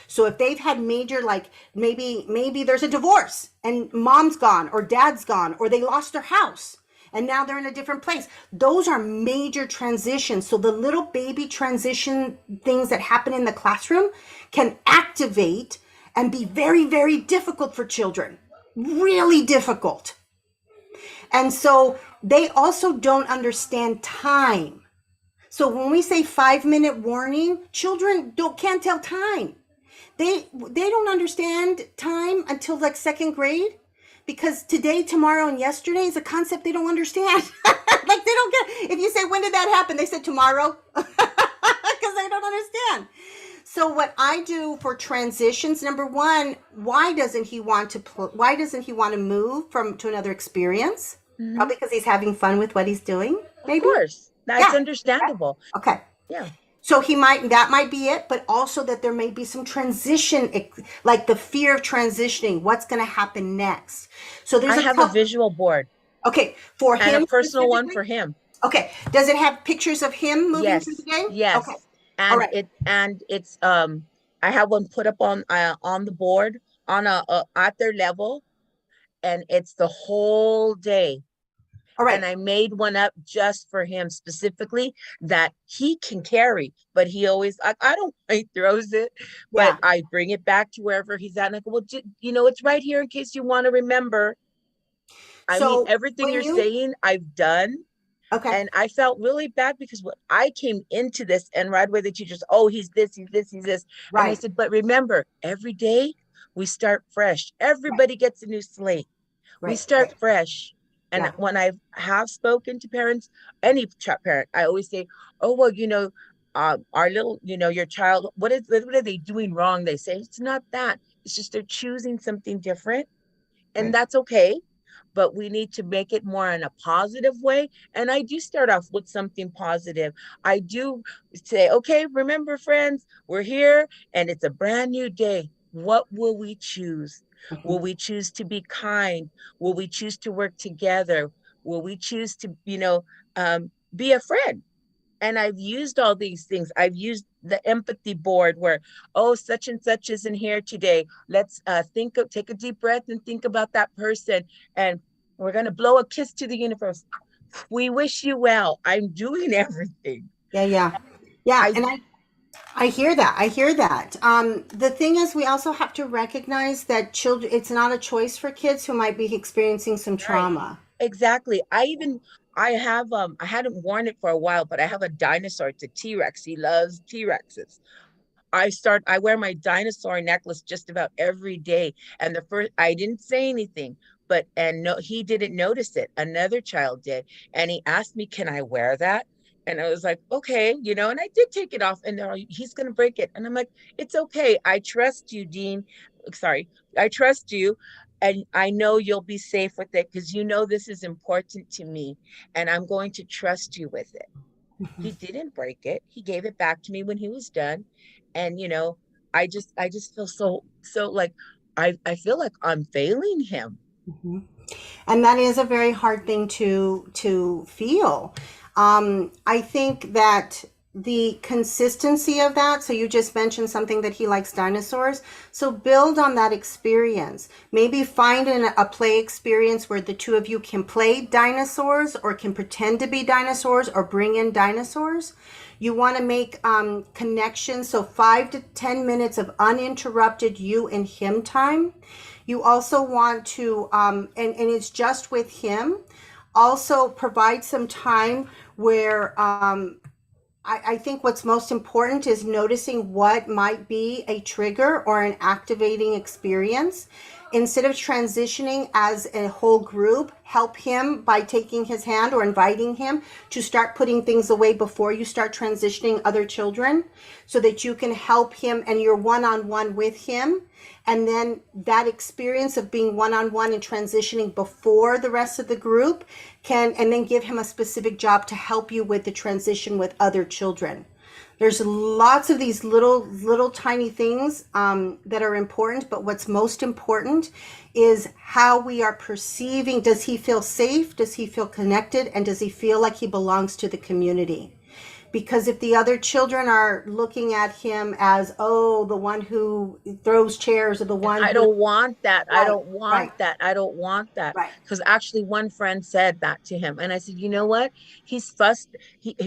Speaker 1: So if they've had major, like maybe there's a divorce and mom's gone or dad's gone, or they lost their house and now they're in a different place. Those are major transitions. So the little baby transition things that happen in the classroom can activate and be very, very difficult for children. Really difficult. And so they also don't understand time. So when we say 5-minute warning, children can't tell time. They don't understand time until like second grade. Because today, tomorrow, and yesterday is a concept they don't understand. Like they don't get, if you say, when did that happen? They said tomorrow, because they don't understand. So what I do for transitions, number one, why doesn't he want to move to another experience?
Speaker 6: Mhm.
Speaker 1: Probably because he's having fun with what he's doing. Maybe.
Speaker 6: Of course, that's
Speaker 1: Yeah.
Speaker 6: understandable.
Speaker 1: Okay.
Speaker 6: Yeah.
Speaker 1: So that might be it, but also that there may be some transition, like the fear of transitioning. What's going to happen next? So there's
Speaker 6: I have a visual board.
Speaker 1: Okay, for
Speaker 6: and
Speaker 1: him
Speaker 6: a personal one
Speaker 1: specifically?
Speaker 6: for him.
Speaker 1: Okay, does it have pictures of him moving through
Speaker 6: Yes,
Speaker 1: the day?
Speaker 6: yes.
Speaker 1: Okay,
Speaker 6: And
Speaker 1: all right.
Speaker 6: it's I have one put up on the board on at their level, and it's the whole day.
Speaker 1: All right.
Speaker 6: And I made one up just for him specifically that he can carry, but he always, I don't, he throws it, but
Speaker 1: Yeah.
Speaker 6: I bring it back to wherever he's at. And I go, well, it's right here in case you want to remember. I mean,
Speaker 1: So
Speaker 6: everything
Speaker 1: when
Speaker 6: you're
Speaker 1: you
Speaker 6: saying, I've done.
Speaker 1: okay,
Speaker 6: And I felt really bad because when I came into this, and right away the teachers, oh, he's this, he's this, he's this. And I
Speaker 1: right,
Speaker 6: said, but remember, every day we start fresh. Everybody gets a new slate. We
Speaker 1: right,
Speaker 6: start
Speaker 1: right.
Speaker 6: fresh. And
Speaker 1: Yeah.
Speaker 6: when I have spoken to parents, any parent, I always say, oh, well, our little, your child, what are they doing wrong? They say, it's not that. It's just they're choosing something different. And
Speaker 1: Right.
Speaker 6: that's okay. But we need to make it more in a positive way. And I do start off with something positive. I do say, okay, remember, friends, we're here and it's a brand new day. What will we choose? Will
Speaker 1: Mhm.
Speaker 6: we choose to be kind? Will we choose to work together? Will we choose to, be a friend? And I've used all these things. I've used the empathy board where, oh, such and such isn't here today. Let's take a deep breath and think about that person. And we're going to blow a kiss to the universe. We wish you well. I'm doing everything.
Speaker 1: Yeah.
Speaker 6: I
Speaker 1: And I hear that. I hear that. The thing is, we also have to recognize that children, it's not a choice for kids who might be experiencing some
Speaker 6: Right.
Speaker 1: trauma.
Speaker 6: Exactly. I have I hadn't worn it for a while, but I have a dinosaur. It's a T-Rex. He loves T-Rexes. I wear my dinosaur necklace just about every day. And the first, I didn't say anything, and no, he didn't notice it. Another child did. And he asked me, can I wear that? And I was like, okay, and I did take it off, and they're like, he's going to break it. And I'm like, it's okay. I trust you, Dean. Sorry. I trust you. And I know you'll be safe with it because this is important to me. And I'm going to trust you with it. He didn't break it. He gave it back to me when he was done. And I just feel so like I feel like I'm failing him.
Speaker 1: Mhm. And that is a very hard thing to feel. I think that the consistency of that, so you just mentioned something that he likes dinosaurs, so build on that experience. Maybe find a play experience where the two of you can play dinosaurs or can pretend to be dinosaurs or bring in dinosaurs. You want to make connections, so 5 to 10 minutes of uninterrupted you and him time. You also want to, and it's just with him, also provide some time where I think what's most important is noticing what might be a trigger or an activating experience. Instead of transitioning as a whole group, help him by taking his hand or inviting him to start putting things away before you start transitioning other children so that you can help him and you're one-on-one with him. And then that experience of being one-on-one and transitioning before the rest of the group and then give him a specific job to help you with the transition with other children. There's lots of these little tiny things that are important, but what's most important is how we are perceiving. Does he feel safe? Does he feel connected? And does he feel like he belongs to the community? Because if the other children are looking at him as, oh, the one who throws chairs or the one
Speaker 6: I
Speaker 1: who,
Speaker 6: don't want that. I
Speaker 1: right,
Speaker 6: don't want
Speaker 1: right,
Speaker 6: that. I don't want that.
Speaker 1: right,
Speaker 6: Because actually, one friend said that to him, and I said, you know what? He's fussed.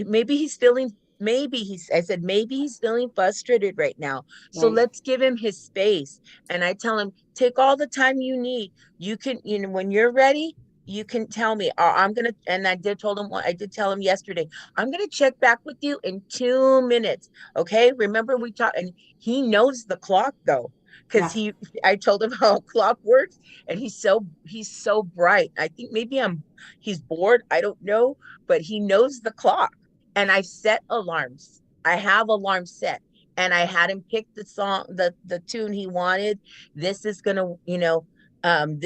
Speaker 6: Maybe he's feeling. I said maybe he's feeling frustrated right now. So
Speaker 1: right,
Speaker 6: let's give him his space. And I tell him, take all the time you need. You can, when you're ready, you can tell me. Or I'm gonna. And I did tell him yesterday. I'm gonna check back with you in 2 minutes. Okay. Remember we talked, and he knows the clock though because
Speaker 1: yeah,
Speaker 6: I told him how a clock works, and he's so bright. I think maybe he's bored. I don't know, but he knows the clock. And I've set alarms. I have alarms set, and I had him pick the song, the tune he wanted. This is gonna,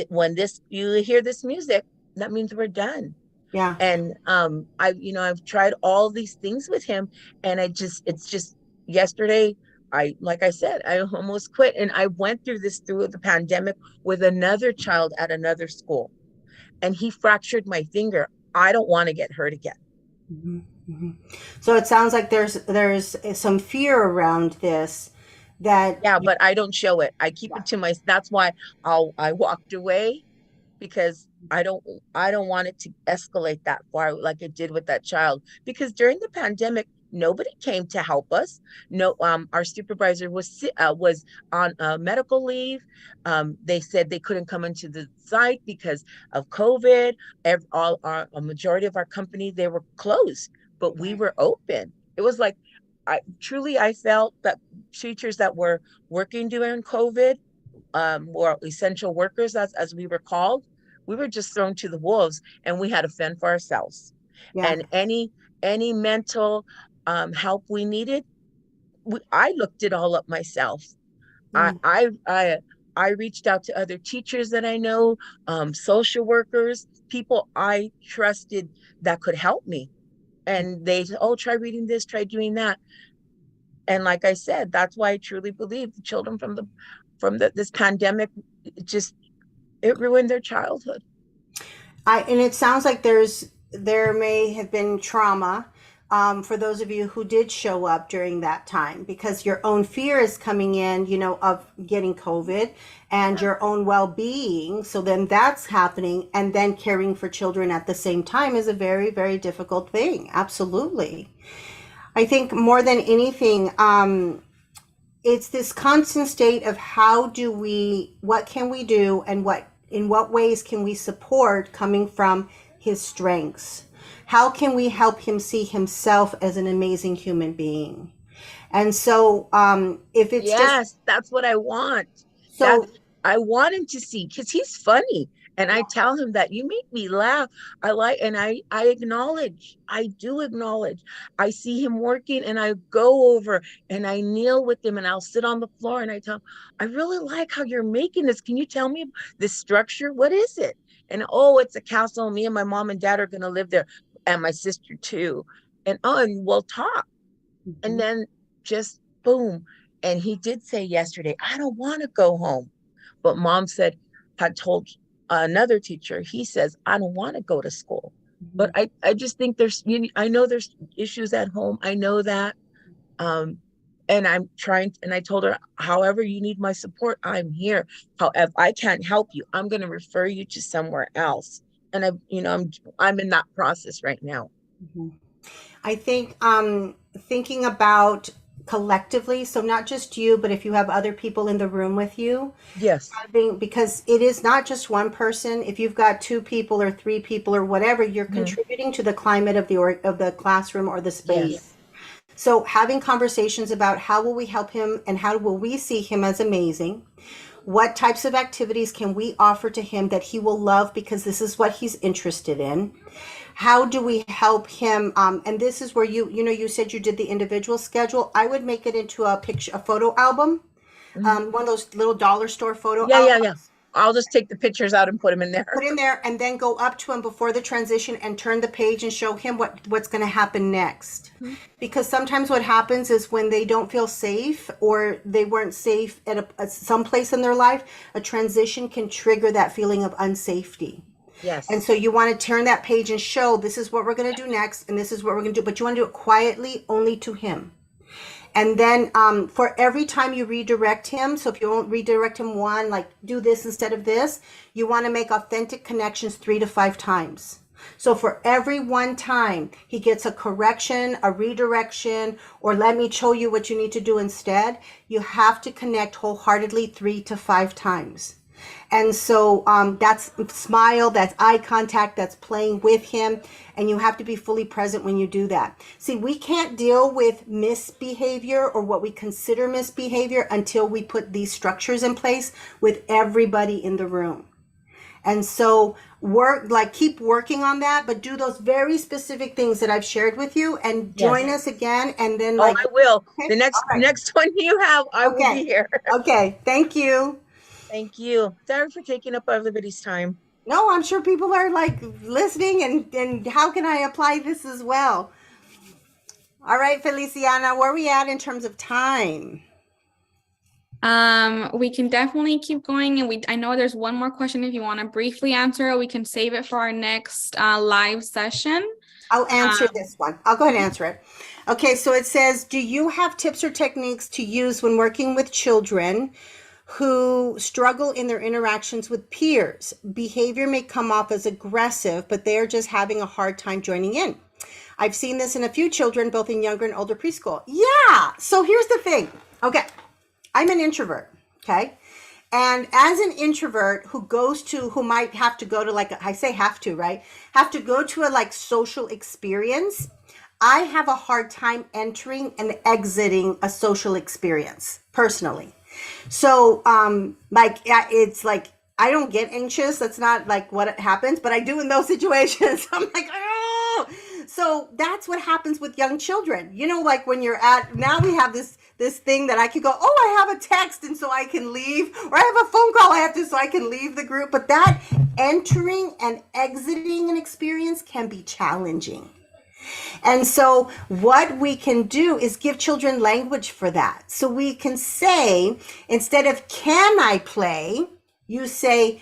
Speaker 6: when this you hear this music, that means we're done.
Speaker 1: yeah.
Speaker 6: And I've tried all these things with him, and it's just yesterday. Like I said, I almost quit, and I went through the pandemic with another child at another school, and he fractured my finger. I don't want to get hurt again.
Speaker 1: Mhm, mhm. So it sounds like there's some fear around this that
Speaker 6: Yeah, but I don't show it. I keep it to my. That's why I walked away, because I don't want it to escalate that far like it did with that child. Because during the pandemic, nobody came to help us. No, our supervisor was on medical leave. They said they couldn't come into the site because of COVID. A majority of our company, they were closed, but we
Speaker 1: right,
Speaker 6: were open. It was like I felt that teachers that were working during COVID, or essential workers, as we were called, we were just thrown to the wolves, and we had to fend for ourselves.
Speaker 1: yeah,
Speaker 6: And any mental help we needed, I looked it all up myself. I
Speaker 1: yeah.
Speaker 6: I I I reached out to other teachers that I know, social workers, people I trusted that could help me. And they said, oh, try reading this, try doing that. And like I said, that's why I truly believe the children from this pandemic, it ruined their childhood.
Speaker 1: And it sounds like there may have been trauma for those of you who did show up during that time because your own fear is coming in, of getting COVID and your own well-being. So then that's happening, and then caring for children at the same time is a very, very difficult thing. Absolutely. I think more than anything, it's this constant state of what can we do, and in what ways can we support coming from his strengths? How can we help him see himself as an amazing human being? And so, if it's just
Speaker 6: Yes, that's what I want. That's
Speaker 1: so,
Speaker 6: I want him to see, because he's funny. And I tell him that you make me laugh. I acknowledge. I do acknowledge. I see him working, and I go over and I kneel with him, and I'll sit on the floor, and I tell him, I really like how you're making this. Can you tell me this structure? What is it? And oh, it's a castle. Me and my mom and dad are gonna live there, and my sister too. And we'll talk. And
Speaker 1: Mhm.
Speaker 6: then just boom. And he did say yesterday, I don't want to go home. But mom had told another teacher, he says, I don't want to go to school. But I just think I know there's issues at home. I know that. And I told her, however you need my support, I'm here. However, I can't help you, I'm going to refer you to somewhere else. And I'm in that process right now.
Speaker 1: I think thinking about collectively, so not just you, but if you have other people in the room with you,
Speaker 6: Yes.
Speaker 1: because it is not just one person. If you've got 2 people or 3 people or whatever, you're contributing to the climate of the classroom or the space.
Speaker 6: Yes.
Speaker 1: So having conversations about how will we help him and how will we see him as amazing? What types of activities can we offer to him that he will love because this is what he's interested in? How do we help him? And this is where you said you did the individual schedule. I would make it into a photo album, one of those little dollar store photo albums.
Speaker 6: Yeah. I'll just take the pictures out and put them in there.
Speaker 1: Put in there and then go up to him before the transition and turn the page and show him what's going to happen next. Because sometimes what happens is when they don't feel safe or they weren't safe at some place in their life, a transition can trigger that feeling of unsafety.
Speaker 6: Yes.
Speaker 1: And so you want to turn that page and show this is what we're going to do next and this is what we're going to do. But you want to do it quietly, only to him. And then for every time you redirect him, so if you won't redirect him like do this instead of this, you want to make authentic connections 3 to 5 times. So for every one time he gets a correction, a redirection, or let me show you what you need to do instead, you have to connect wholeheartedly 3 to 5 times. And so that's smile, that's eye contact, that's playing with him. And you have to be fully present when you do that. See, we can't deal with misbehavior or what we consider misbehavior until we put these structures in place with everybody in the room. And so keep working on that, but do those very specific things that I've shared with you and join us again. And then
Speaker 6: I will.
Speaker 1: Okay?
Speaker 6: The next one you have, I will be here.
Speaker 1: Okay. Thank you.
Speaker 6: Thank you. Sorry for taking up everybody's time.
Speaker 1: No, I'm sure people are listening and how can I apply this as well? All right, Feliciana, where are we at in terms of time?
Speaker 4: We can definitely keep going, and I know there's one more question if you want to briefly answer it. We can save it for our next live session.
Speaker 1: I'll answer this one. I'll go ahead and answer it. Okay, so it says, do you have tips or techniques to use when working with children who struggle in their interactions with peers? Behavior may come off as aggressive, but they are just having a hard time joining in. I've seen this in a few children, both in younger and older preschool. Yeah. So here's the thing. Okay. I'm an introvert. Okay. And as an introvert who might have to go to I say have to, right? Have to go to a social experience. I have a hard time entering and exiting a social experience personally. So, it's I don't get anxious. That's not what happens, but I do in those situations. I'm like, oh, so that's what happens with young children. When you're now we have this thing that I could go, oh, I have a text and so I can leave, or I have a phone call I have to, so I can leave the group. But that entering and exiting an experience can be challenging. And so what we can do is give children language for that. So we can say, instead of can I play, you say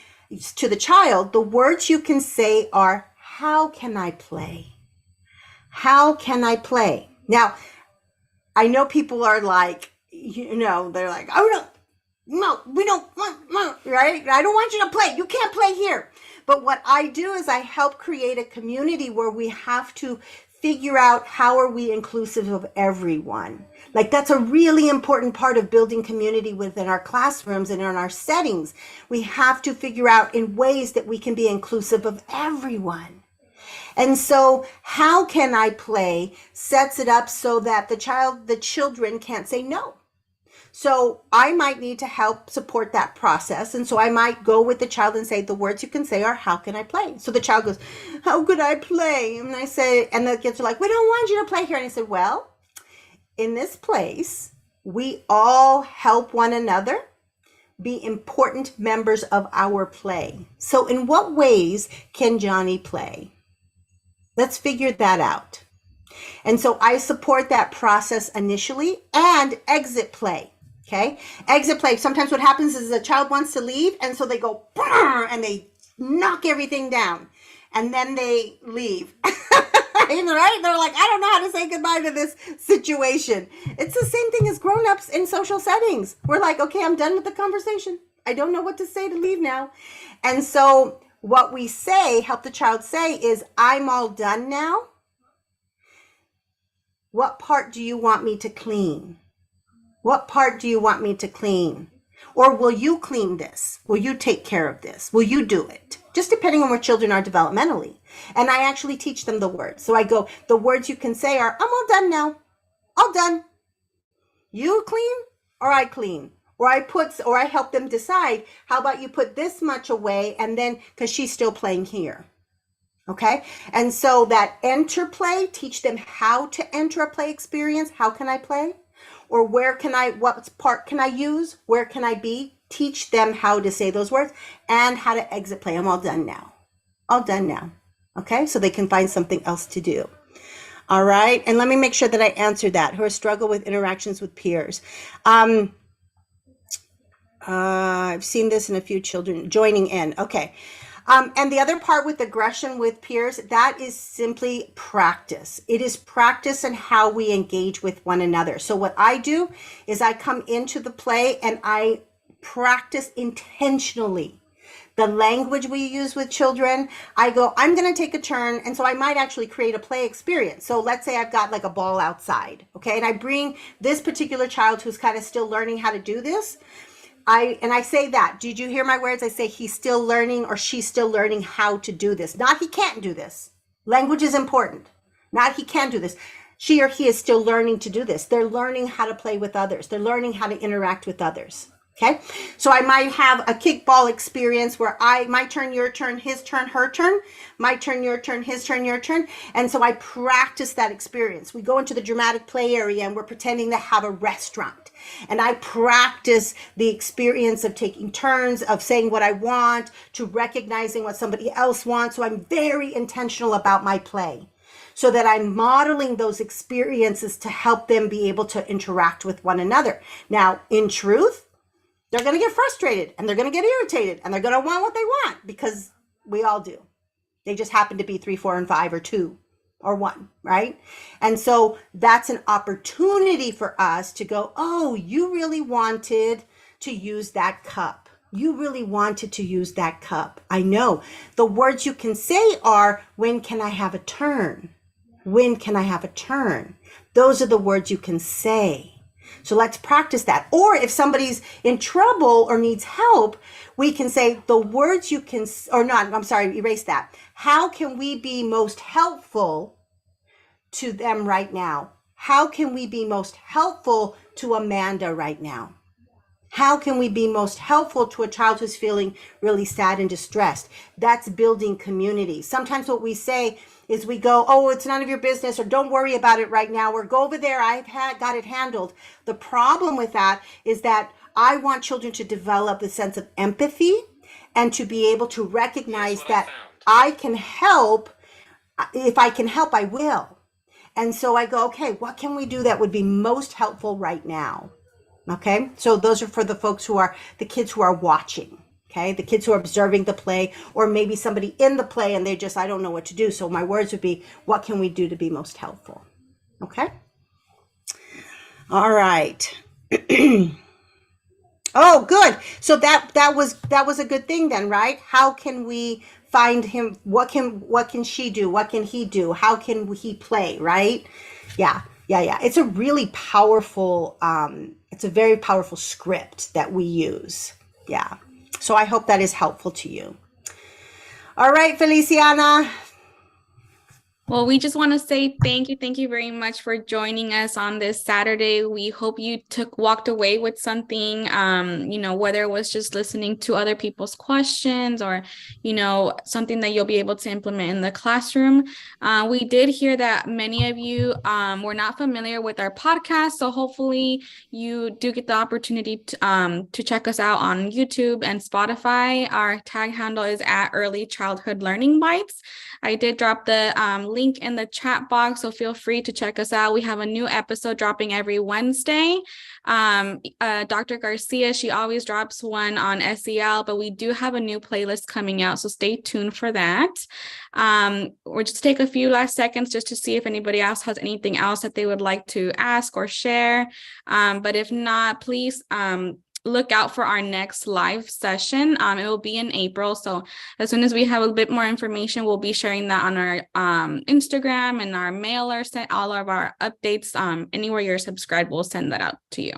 Speaker 1: to the child, the words you can say are, how can I play? How can I play? Now, I know people are they're like, oh, no, we don't want, right? I don't want you to play. You can't play here. But what I do is I help create a community where we have to figure out how are we inclusive of everyone. That's a really important part of building community within our classrooms and in our settings. We have to figure out in ways that we can be inclusive of everyone. And so how can I play sets it up so that the children can't say no. So I might need to help support that process. And so I might go with the child and say, the words you can say are, how can I play? So the child goes, how could I play? And I say, and the kids are like, we don't want you to play here. And I said, well, in this place, we all help one another be important members of our play. So in what ways can Johnny play? Let's figure that out. And so I support that process initially and exit play. Okay. Exit play. Sometimes what happens is the child wants to leave, and so they go and they knock everything down, and then they leave. Right? They're like, I don't know how to say goodbye to this situation. It's the same thing as grown-ups in social settings. We're like, okay, I'm done with the conversation. I don't know what to say to leave now. And so what we say, help the child say, is, I'm all done now. What part do you want me to clean? What part do you want me to clean? Or will you clean this? Will you take care of this? Will you do it? Just depending on where children are developmentally. And I actually teach them the words. So I go, the words you can say are, I'm all done now. All done. You clean or I clean? Or I help them decide, how about you put this much away, and then, because she's still playing here. Okay. And so that enter play, teach them how to enter a play experience. How can I play? Or what part can I use? Where can I be? Teach them how to say those words and how to exit play. I'm all done now. All done now. Okay. So they can find something else to do. All right. And let me make sure that I answer that. Who struggle with interactions with peers. I've seen this in a few children joining in. Okay. And the other part with aggression with peers, that is simply practice. It is practice and how we engage with one another. So what I do is I come into the play and I practice intentionally the language we use with children. I go, I'm going to take a turn. And so I might actually create a play experience. So let's say I've got like a ball outside. Okay. And I bring this particular child who's kind of still learning how to do this. I say that. Did you hear my words? I say he's still learning or she's still learning how to do this. Not he can't do this. Language is important. Not he can do this. She or he is still learning to do this. They're learning how to play with others. They're learning how to interact with others. Okay. So I might have a kickball experience where my turn, your turn, his turn, her turn, my turn, your turn, his turn, your turn. And so I practice that experience. We go into the dramatic play area and we're pretending to have a restaurant. And I practice the experience of taking turns, of saying what I want, to recognizing what somebody else wants. So I'm very intentional about my play, so that I'm modeling those experiences to help them be able to interact with one another. Now, in truth, they're going to get frustrated and they're going to get irritated and they're going to want what they want, because we all do. They just happen to be 3, 4, and 5, or 2 or 1, right? And so that's an opportunity for us to go, oh, you really wanted to use that cup. You really wanted to use that cup. I know. The words you can say are, when can I have a turn? When can I have a turn? Those are the words you can say. So let's practice that. Or if somebody's in trouble or needs help, we can say the words you can, or not, I'm sorry, erase that. How can we be most helpful to them right now? How can we be most helpful to Amanda right now? How can we be most helpful to a child who's feeling really sad and distressed? That's building community. Sometimes what we say is we go, oh, it's none of your business, or don't worry about it right now, or go over there, got it handled. The problem with that is that I want children to develop a sense of empathy and to be able to recognize that I can help. If I can help, I will. And so I go, okay, what can we do that would be most helpful right now? Okay, so those are for the folks who are the kids who are watching. Okay, the kids who are observing the play, or maybe somebody in the play and they just, I don't know what to do. So my words would be, what can we do to be most helpful? Okay. All right. Oh, good. So that was a good thing then, right? How can we find him? What can she do? What can he do? How can he play? Right? Yeah. It's a really powerful, it's a very powerful script that we use. Yeah. So I hope that is helpful to you. All right, Feliciana.
Speaker 4: Well, we just want to say thank you very much for joining us on this Saturday. We hope you walked away with something, whether it was just listening to other people's questions or, something that you'll be able to implement in the classroom. We did hear that many of you were not familiar with our podcast, so hopefully you do get the opportunity to check us out on YouTube and Spotify. Our tag handle is @Early Childhood Learning Bites. I did drop the link in the chat box, so feel free to check us out. We have a new episode dropping every Wednesday. Dr. Garcia, she always drops one on S.E.L, but we do have a new playlist coming out, so stay tuned for that. We'll just take a few last seconds just to see if anybody else has anything else that they would like to ask or share. But if not, please look out for our next live session. It will be in April. So as soon as we have a bit more information, we'll be sharing that on our Instagram and our mailer, send all of our updates. Anywhere you're subscribed, we'll send that out to you.